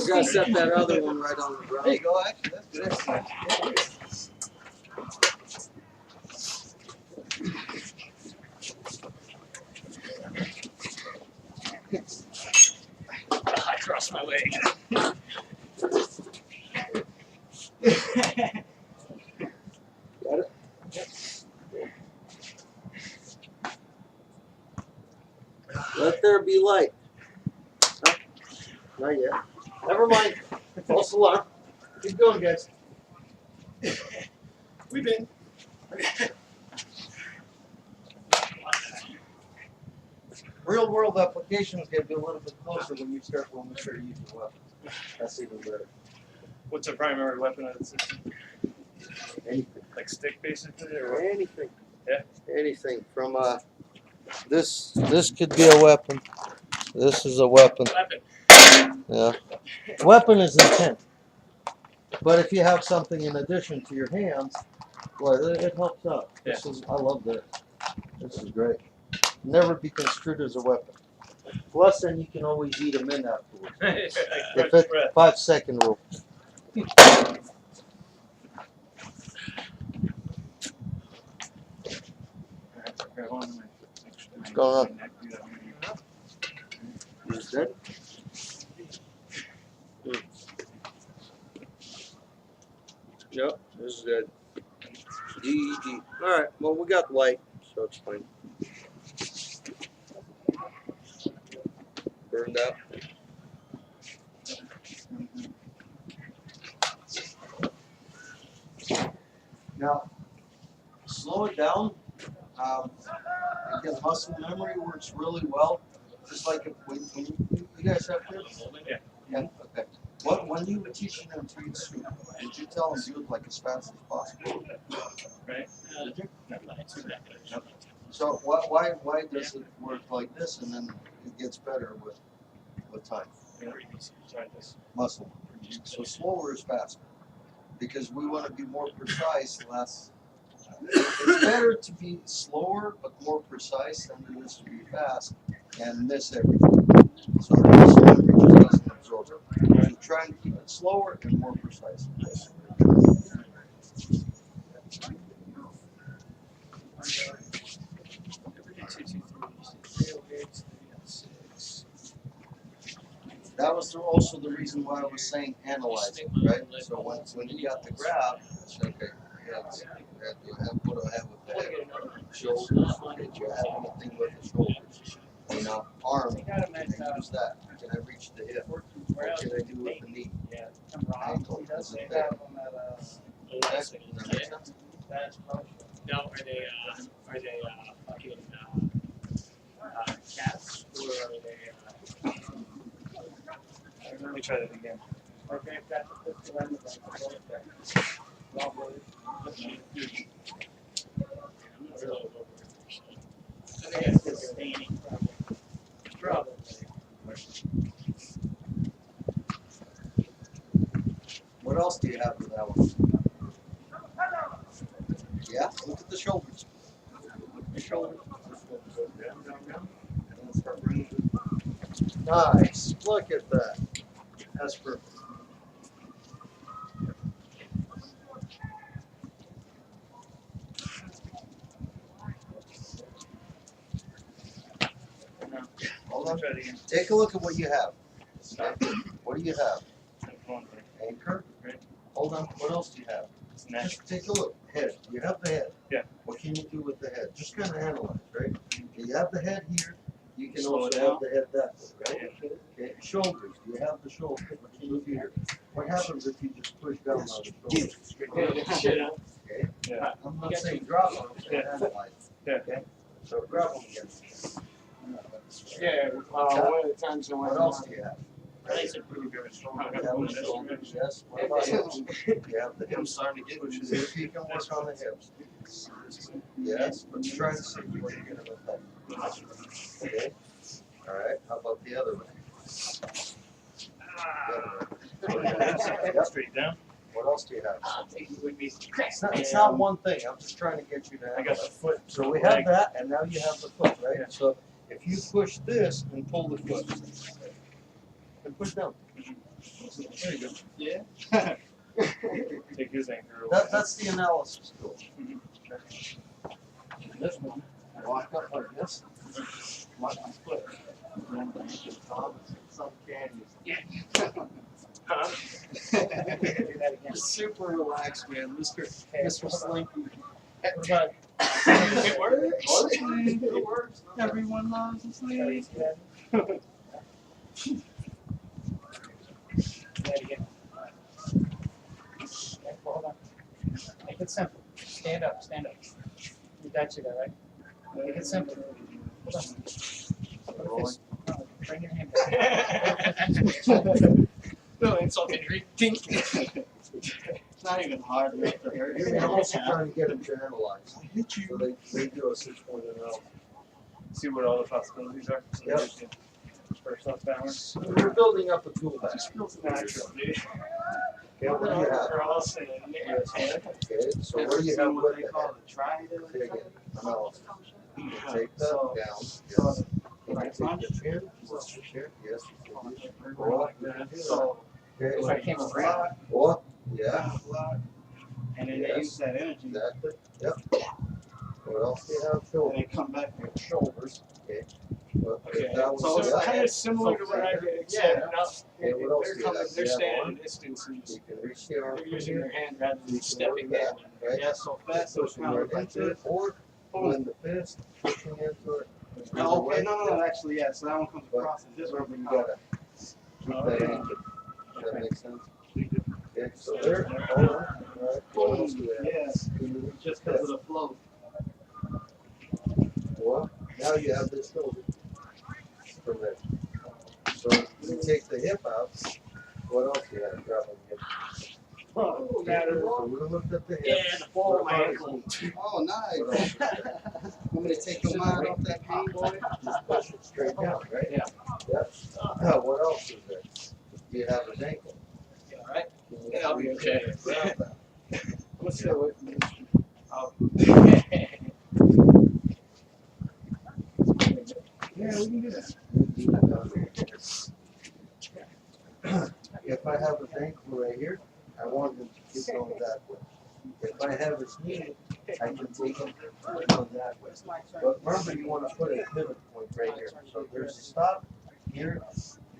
gotta set that other one right on the ground. There you go, actually, that's good. I crossed my leg. Let there be light. Huh? Not yet. Never mind. False alarm. Keep going, guys. We've been. Real world applications get a little bit closer when we start using weapons. That's even better. What's a primary weapon of the system? Anything. Like stick, basically, or what? Anything. Yeah. Anything from this could be a weapon. This is a weapon. Weapon. Yeah. Weapon is intent. But if you have something in addition to your hands, well, it helps out. This is I love this. This is great. Never be construed as a weapon. Plus, then you can always eat them in afterwards. If it's 5-second rule. What's going on? Is that? Yep, this is good. GED. Alright, well, we got light, so it's fine. Burned out. Now, slow it down. Again, muscle memory works really well. Just like when you guys have kids? Yeah. Yeah, okay. When you were teaching them to eat soup, did you tell them to do it like as fast as possible? Right. Did you? No. So why does it work like this and then it gets better with time? Muscle memory. So slower is faster. Because we want to be more precise, less. It's better to be slower but more precise than it is to be fast and miss everything. So the muscle memory just doesn't absorb it. So try and keep it slower and more precise. That was also the reason why I was saying analyze it, right? So when you got the grab, it's okay. What do I have with the head? Shoulders. Okay, do you have anything with the shoulders? You know, arm. Can I use that? Can I reach the hip? What can I do with the knee? Ankle. Is it there? Okay. Does that make sense? Now, are they fucking cats or are they? Let me try that again. Okay, if that's the pistol end of it. Well, I think it's just staining. Probably. What else do you have for that one? Yeah, look at the shoulders. The shoulders. Nice. Look at that. That's perfect. Hold on. Take a look at what you have. Okay. What do you have? Anchor. Hold on. What else do you have? Just take a look. Head. You have the head. Yeah. What can you do with the head? Just kind of analyze, right? You have the head here. You can Slow also it have the head that way, right? Okay. Shoulders. Do you have the shoulders? What can you do here? What happens if you just push down on the shoulders? Okay. Yeah. I'm not saying drop them. I'm saying analyze. Yeah. Okay. So grab them again. Yeah, one of the times I went. What else do you have? Nice and pretty good. You have the shoulders, yes. What about hips? You have the I'm hips. starting to get what See if you can work on the hips. Yes, but try to see if you can get them effective. Okay. All right. How about the other way? The other way. Yep. Straight down. What else do you have? It's Yeah. not one thing. I'm just trying to get you to. I got the foot. So we have that, and now you have the foot, right? So if you push this and pull the foot, and push down. There you go. Yeah. Take his anchor away. That's the analysis tool. This one, I walk up like this, watch my foot. And then I just draw some candies. Huh? Do that again. Super relaxed, man. Mr. Slinky. It works. It works. Everyone loves a Slinky. Do that again. Okay, hold on. Make it simple. Stand up, stand up. You got you there, right? Make it simple. Hold on. Put a fist. No, bring your hand back. No insult injury. Tink. It's not even hard. You're also trying to get them to analyze. So they do a 6-point analysis. See what all the possibilities are. So Yep. there's the first off balance. So we're building up a tool bag. Just feels natural, dude. Okay, what do you have? We're all saying, yeah. Okay, so what do you have What with they the call head? the triangle. Say again, analysis. You take that So- down. Yes. Can you take the chin? What's the chin? Yes. you can. Go up. So, Okay. If I came around, What? Yeah. and then they Yes. use that energy, and Exactly. Yep. What else do you have? Shoulder. they come back to your shoulders. Well, Okay, if that was so it's the kind head, of similar to what I did, except now Okay, what else they're do you coming, have? they're You have standing arm? at distances. You can reach the arm They're from using here. their hand rather You than can stepping work in. that, right? Yeah, so fast, so it's Pushing kind right of like into it, this. or doing the fist, pushing into it. Oh, okay, no, actually, yeah, so that one comes But across as this one. remember, you gotta keep that anchored. Does that make sense? Okay, so there, hold on. All right, what else do we have? Yes, Can you reach just because of the flow. Well, now you have this shoulder from there. So you take the hip out, what else do you have? Drop on the hip. Oh, So we looked at the hip. Yeah, the ball of my What ankle. else? Oh, What else nice. is there? Want me to take your mind off that pain, boy? Just push it straight down, right? Yeah. Yep. Now, what else is there? You have his ankle. Yeah, all right. Can you Yeah, I'll be reach okay. in and grab that? Let's stay away from this. Yeah, we can do that. If I have his ankle right here, I want him to keep going that way. If I have his knee, I can take him going that way. But remember, you want to put a pivot point right here. So there's a stop here.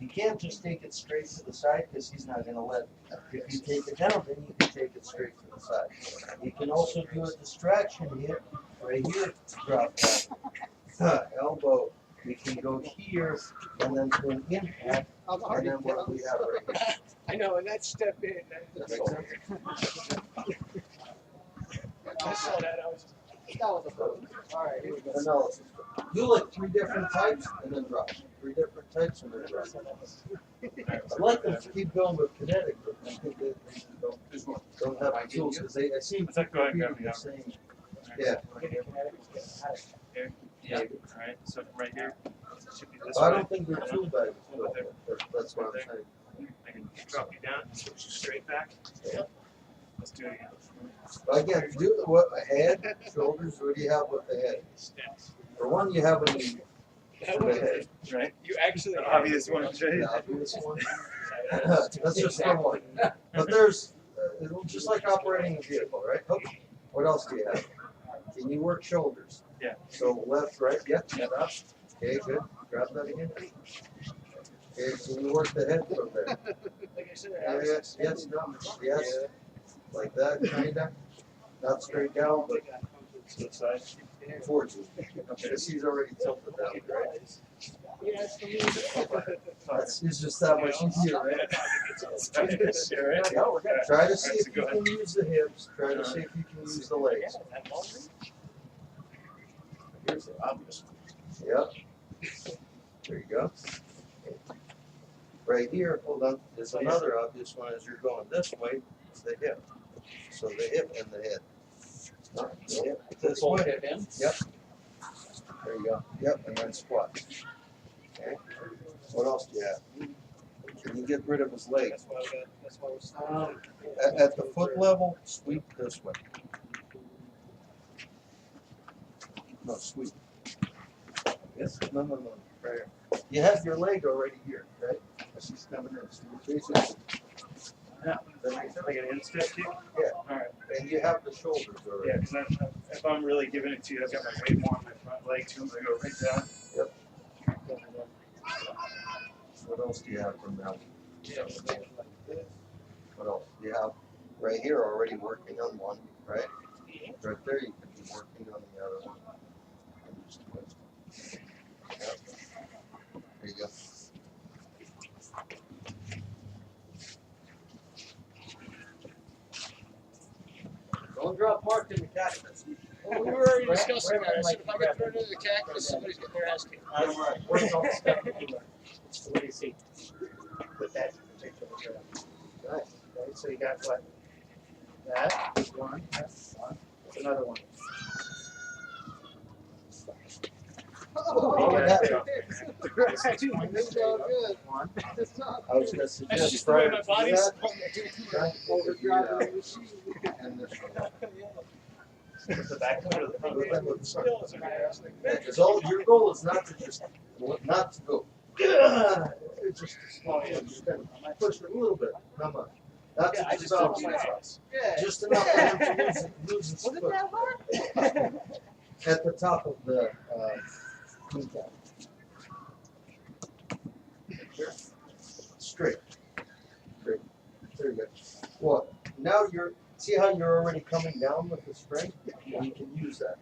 You can't just take it straight to the side because he's not going to let it. If you take it down, then you can take it straight to the side. You can also do a distraction here, right here, drop that. Elbow. We can go here and then to an impact, and then what do we have right here? I know, and that step in, Does that make sense? I saw that, I was. All right, here we go. Analysis. Do like 3 different types and then drop. 3 different types and then drop. I'd like them to keep going with kinetic, but I think they don't have the tools, because I see Let's go ahead and grab repeating me the down. same. Yeah, Yeah. Alright, so from right here, it should be this I way. don't think they're too bad, but that's what I'm saying. I can drop you down, switch you straight back. Yeah. Let's do it again. But again, do what, head, shoulders, what do you have with the head? For one, you have a knee for the head. Right? You actually The obvious one, right? The obvious one. That's just for one. But there's, just like operating a vehicle, right? Okay. What else do you have? Can you work shoulders? Yeah. So left, right, yeah, up. Okay, good. Grab that again. Okay, can you work the head from there? Yes, yes, no, yes. Like that, kinda. Not straight down, but To the side. towards you. Because he's already tilted that way, right? It's just that much easier, right? Yeah. Try to see if you can use the hips, try to see if you can use the legs. Here's the obvious. Yep. There you go. Right here, hold on, there's another obvious one as you're going this way, it's the hip. So the hip and the head. No, the hip this way. Yep. There you go. Yep, and then squat. Okay. What else do you have? Can you get rid of his legs? At the foot level, sweep this way. No, sweep. Yes, no, right here. You have your leg already here, right? As he's coming in, so you're basically, Yeah. Like an instep kick? Yeah. Alright. and you have the shoulders Yeah, already. because if I'm really giving it to you, I've got my weight more on my front leg too. I go right down. What else do you have from that? What else? You have right here already working on one, right? Right there, you could be working on the other one. Yep. There you go. Don't drop Mark in the cactus. Well, we were already Right, discussing right, that. I said, like if I you get grab thrown into the cactus, somebody's getting their ass kicked. Where's all the stuff that you learned? What do you see? With that particular drill. Nice. Okay, so you got what? That, one, that's one, there's another one. Oh, You that- got one. I was gonna That's suggest just the way prior my to body's. that, try to do that. And this one. With the back foot or the front foot? Because all your goal is not to just not to go. It's just a small. Just kind of push it a little bit, not much. Not to just stop just enough for him to lose his foot. At the top of the kneecap. Straight. Straight. There you go. Well, now see how you're already coming down with the strength? You can use that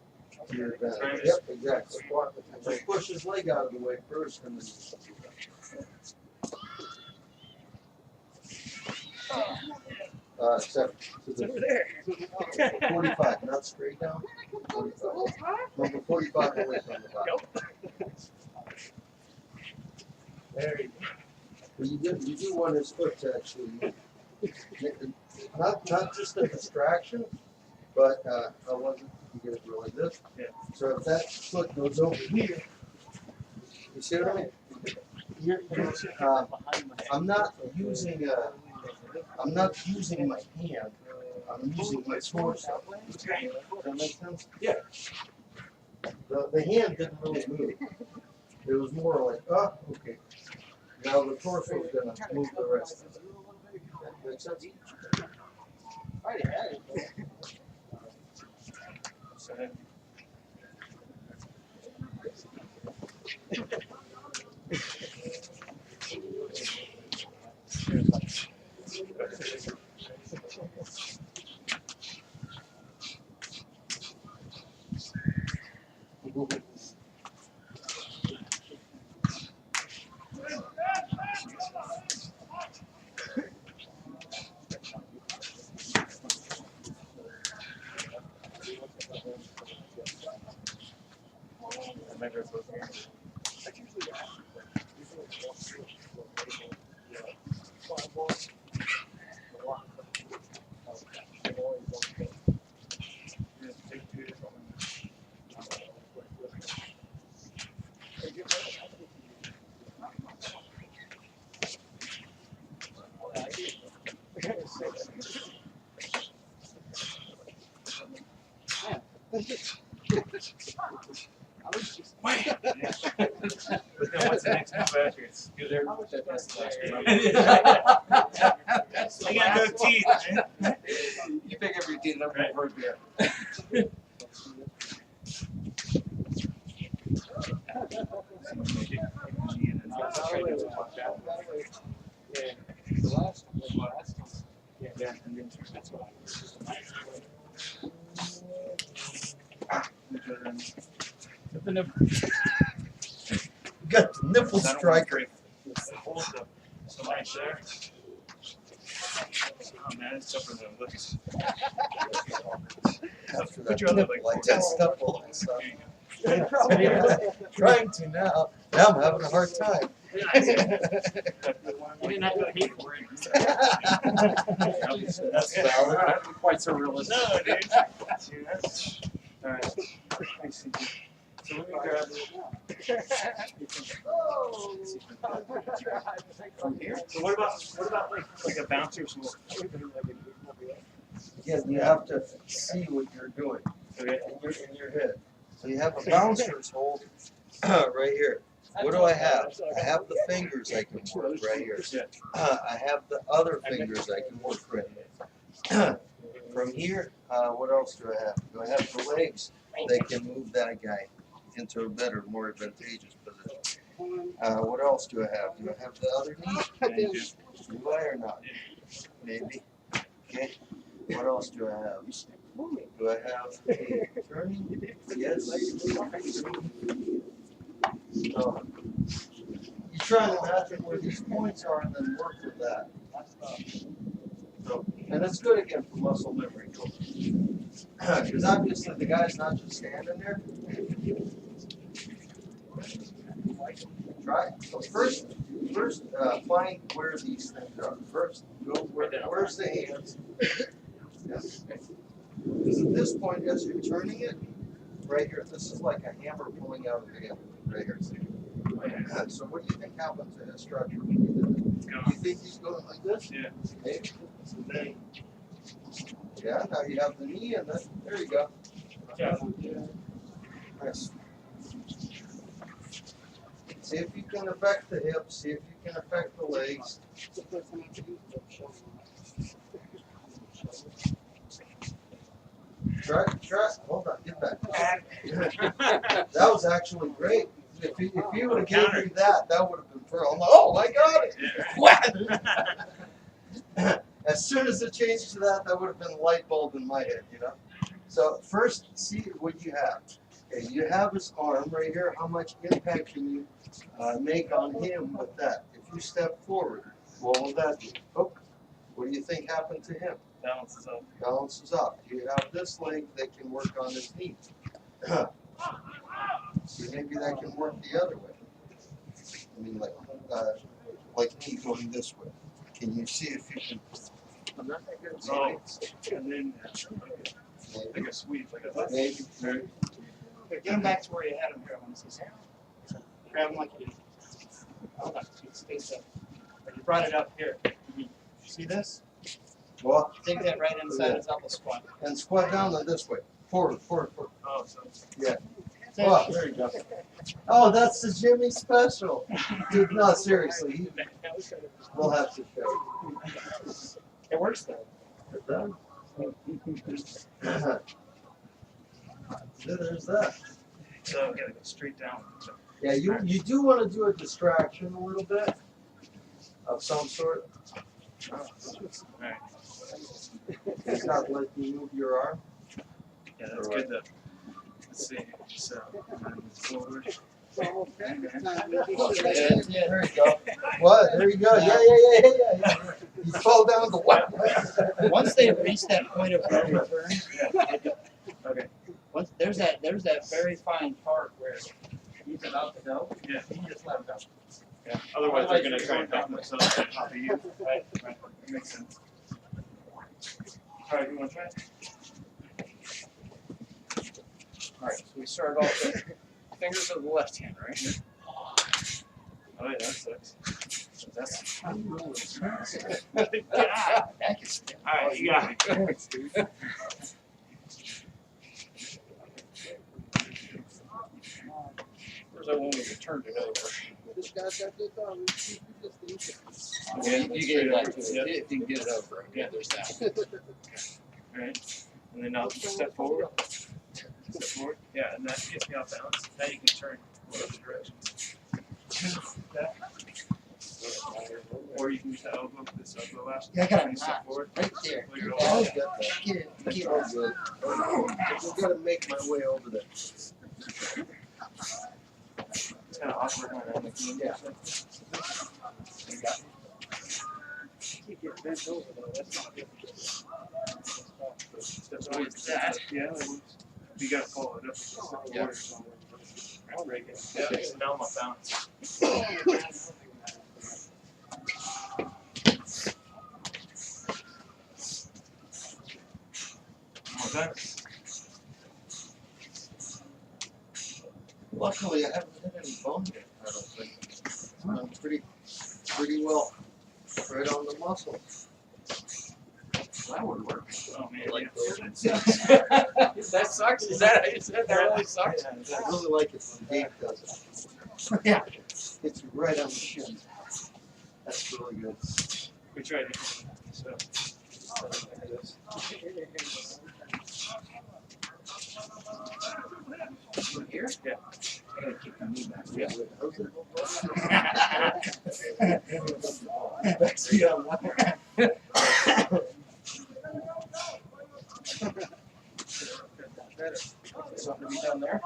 to your advantage. Yep, exactly. Just push his leg out of the way first and then. Except to It's over the there. 45, not straight down. 45. Number 45 away from the bottom. There you go. Well, you do want his foot to actually, not just a distraction, but I want you to get it really this. Yeah. So if that foot goes over here, you see what I mean? I'm not using my hand. I'm using my torso. Does that make sense? Yeah. The hand didn't really move. It was more like, oh, okay. Now the torso is gonna move the rest of it. That makes sense? So then, I measure both hands. But then what's the next move after? It's do their. That's the last one. I got no teeth, man. You pick up your teeth up Right. for a beer. Yeah, and then that's why. Got the nipple striker. Hold the light there. Oh man, it's tougher than it looks. After Put that your other nipple, leg I tensed up all of a sudden. Trying to now. Now I'm having a hard time. You didn't have to hate for it. That's valid. Not quite so realistic. No, dude. See, that's, all right. Let me see. So let me grab from here. So what about like a bouncer's hold? Again, you have to see what you're doing Okay. in your head. So you have a bouncer's hold right here. What do I have? I have the fingers I can work right here. I have the other fingers I can work right here. From here, what else do I have? Do I have the legs that can move that guy into a better, more advantageous position? What else do I have? Do I have the other knee? Do I or not? Maybe. Okay. What else do I have? Do I have a turning? Yes. So, you try to imagine where these points are and then work with that. So, and it's good again for muscle memory. Because obviously the guy's not just standing there. Try. So first, find where these things are. First, go where's the hands. Yes. Because at this point, as you're turning it, right here, this is like a hammer pulling out of the hammer, right here. So what do you think happens to his structure when you do that? You think he's going like this? Yeah. Maybe. So then, yeah, now you have the knee and then, there you go. Yeah. Nice. See if you can affect the hips, see if you can affect the legs. Try, hold on, get back. That was actually great. If you would have given me that, that would have been pearl. I'm like, oh, I got it. As soon as it changed to that, that would have been a light bulb in my head, you know? So first, see what you have. Okay, you have his arm right here. How much impact can you make on him with that? If you step forward, what will that do? Oh, what do you think happened to him? Balances up. Balances off. You have this leg that can work on his knee. So maybe that can work the other way. I mean, like me going this way. Can you see if you can? Oh, and then like a sweep, like a Maybe. Here, get him back to where you had him here. I want to see him. Grab him like you did. Hold on. Stay still. You brought it up here. See this? Well, Take that right inside his elbow squat. and squat down and this way. Forward. oh, so Oh, there you go. Oh, that's the Jimmy special. Dude, no, seriously. We'll have to show. It works though. So there's that. so yeah, go straight down. Yeah, you do want to do a distraction a little bit of some sort. Alright. It's not letting you move your arm. Yeah, that's good though. Let's see. So forward. Yeah, there you go. What? There you go. Yeah. You fall down the what? Once they reach that point of no return, Okay. once there's that very fine part where he's about to go. Yeah. You just let him go. Yeah. Otherwise, they're gonna try and knock themselves on top of you. Right. That makes sense. All right, you want to try it? All right. So we start off with fingers of the left hand, right? Oh yeah, that sucks. That's. God, All right, you got it. So when we turned it over. This guy's got this on. You just eat it. Yeah, you get that too. If you can get it over. Yeah, there's that. Right. And then now step forward. Step forward. Yeah, and that gets me off balance. Now you can turn the other direction. That. Or you can use that elbow, this elbow out. Yeah, I got a And step knot forward. right there. Pull your Oh, elbow. got that. Get it. Get it. All good. I've got to make my way over there. It's kind of awkward when I'm like, yeah. Keep getting bent over though, that's not good. That's always that. Yeah, it was. You gotta follow it up with some Yeah. or something. I'll break it. Yeah, so now I'm off balance. Okay. Luckily, I haven't hit any bone yet. I don't think. I'm pretty well right on the muscle. That would work. Oh man, Like yeah. That sucks. Is that how you said that really sucks? I really like it when Dave does it. Yeah. Hits you right on the shin. That's really good. We tried it. So. Here? Yeah. I gotta kick my knee back. Yeah. Something to be done there?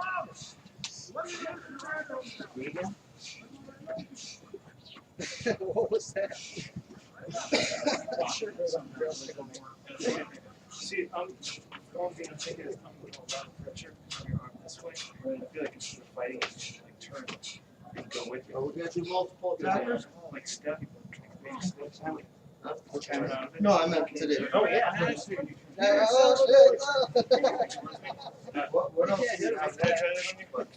What was that? See, I'm going to take it as I'm putting a lot of pressure on your arm this way. I feel like instead of fighting it, you should like turn and go with Are it. we gonna do multiple attackers? Like step, maybe steps out. Turn out of it. No, I meant today. Oh, yeah. Oh, shit. What else do you have there? What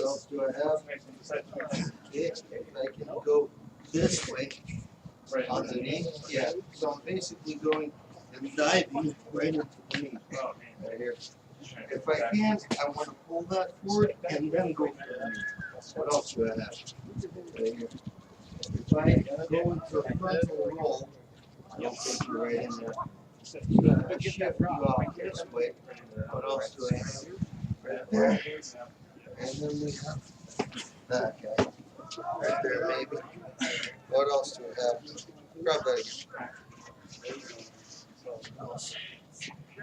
else do I have? Okay, I can go this way on the knee. Yeah, so I'm basically going and diving right into the knee. Right here. If I can, I want to pull that forward and then go for the knee. What else do I have? Right here. If I go into a frontal roll, I'll take you right in there. Shift you off this way. What else do I have? Right there. And then we have that guy. Right there, maybe. What else do we have? Grab that again.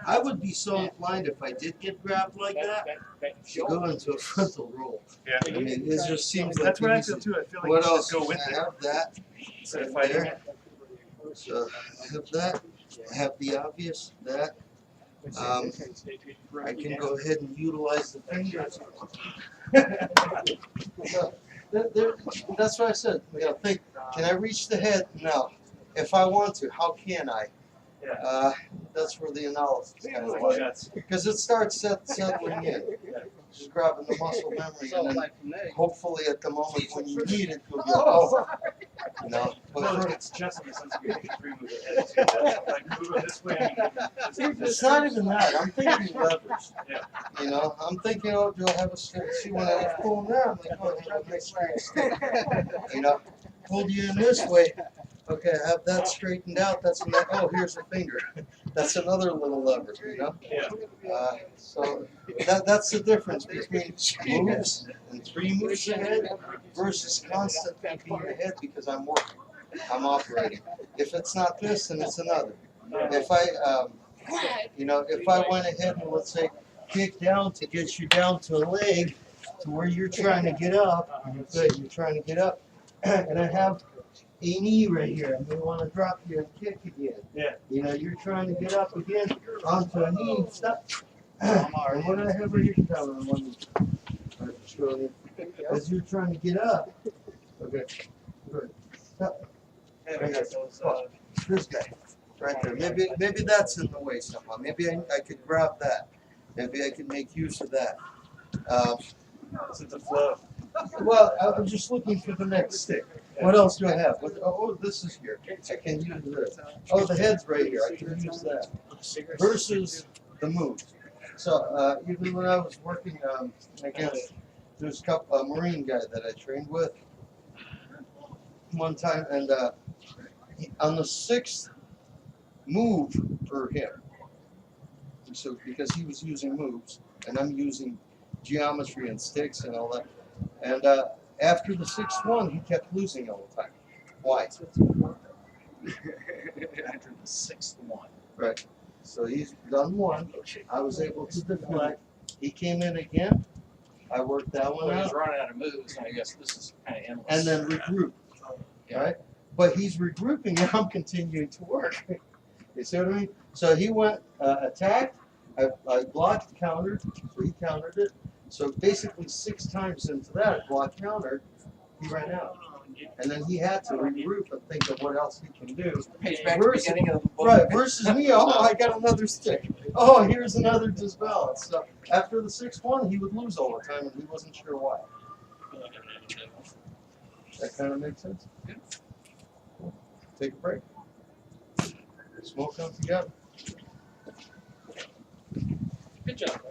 I would be so inclined if I did get grabbed like that to go into a frontal roll. Yeah. I mean, it just seems like That's what I easy. feel too. I feel like What you else? should go with I it have that. instead of Right fighting there. it. So I have that. I have the obvious that. I can go ahead and utilize the fingers. That's what I said. You know, think, can I reach the head? No. If I want to, how can I? Yeah. That's where the analysis kind of Like lies. that's- Because it starts settling in. Just grabbing the muscle memory and then hopefully at the moment when you need it, you'll be oh, you know. Well, But it's just in the sense you can remove the head too. Like move it this way. it's not even that. I'm thinking levers. Yeah. You know, I'm thinking, oh, do I have a stick? See, when I was pulling there, I'm like, oh, I have a nice straight stick. You know, pulled you in this way. Okay, I have that straightened out. That's another, oh, here's a finger. That's another little lever, you know? Yeah. So that's the difference between moves and 3 moves ahead versus constant thinking ahead because I'm working, I'm operating. If it's not this, then it's another. If I, you know, if I went ahead and let's say kick down to get you down to a leg to where you're trying to get up, good, you're trying to get up, and I have a knee right here, and they want to drop you and kick again. Yeah. You know, you're trying to get up again onto a knee, stop. And what do I have right here? Tell me one show you. As you're trying to get up. Okay. Good. Stop. And we got those, This guy. Right there. Maybe that's in the way somehow. Maybe I could grab that. Maybe I could make use of that. this is the flow. Well, I'm just looking for the next stick. What else do I have? Oh, this is here. I can use this. Oh, the head's right here. I can use that. Versus the moves. So even when I was working against, there's a couple, a Marine guy that I trained with one time, and on the 6th move for him, so because he was using moves and I'm using geometry and sticks and all that, and after the 6th one, he kept losing all the time. Why? After the 6th one. Right. So he's done one. I was able to deflect. He came in again. I worked that one Well, he's out, running out of moves, and I guess this is kind of endless. and then regroup. Right? But he's regrouping, and I'm continuing to work. You see what I mean? So he went attacked. I blocked, countered. So he countered it. So basically 6 times into that block counter, he ran out. And then he had to regroup and think of what else he can do. Page back to the Versus- beginning of the book. Right, versus me, oh, I got another stick. Oh, here's another disbalance. So after the 6th one, he would lose all the time, and he wasn't sure why. That kind of makes sense? Take a break. Smoke come together. Good job.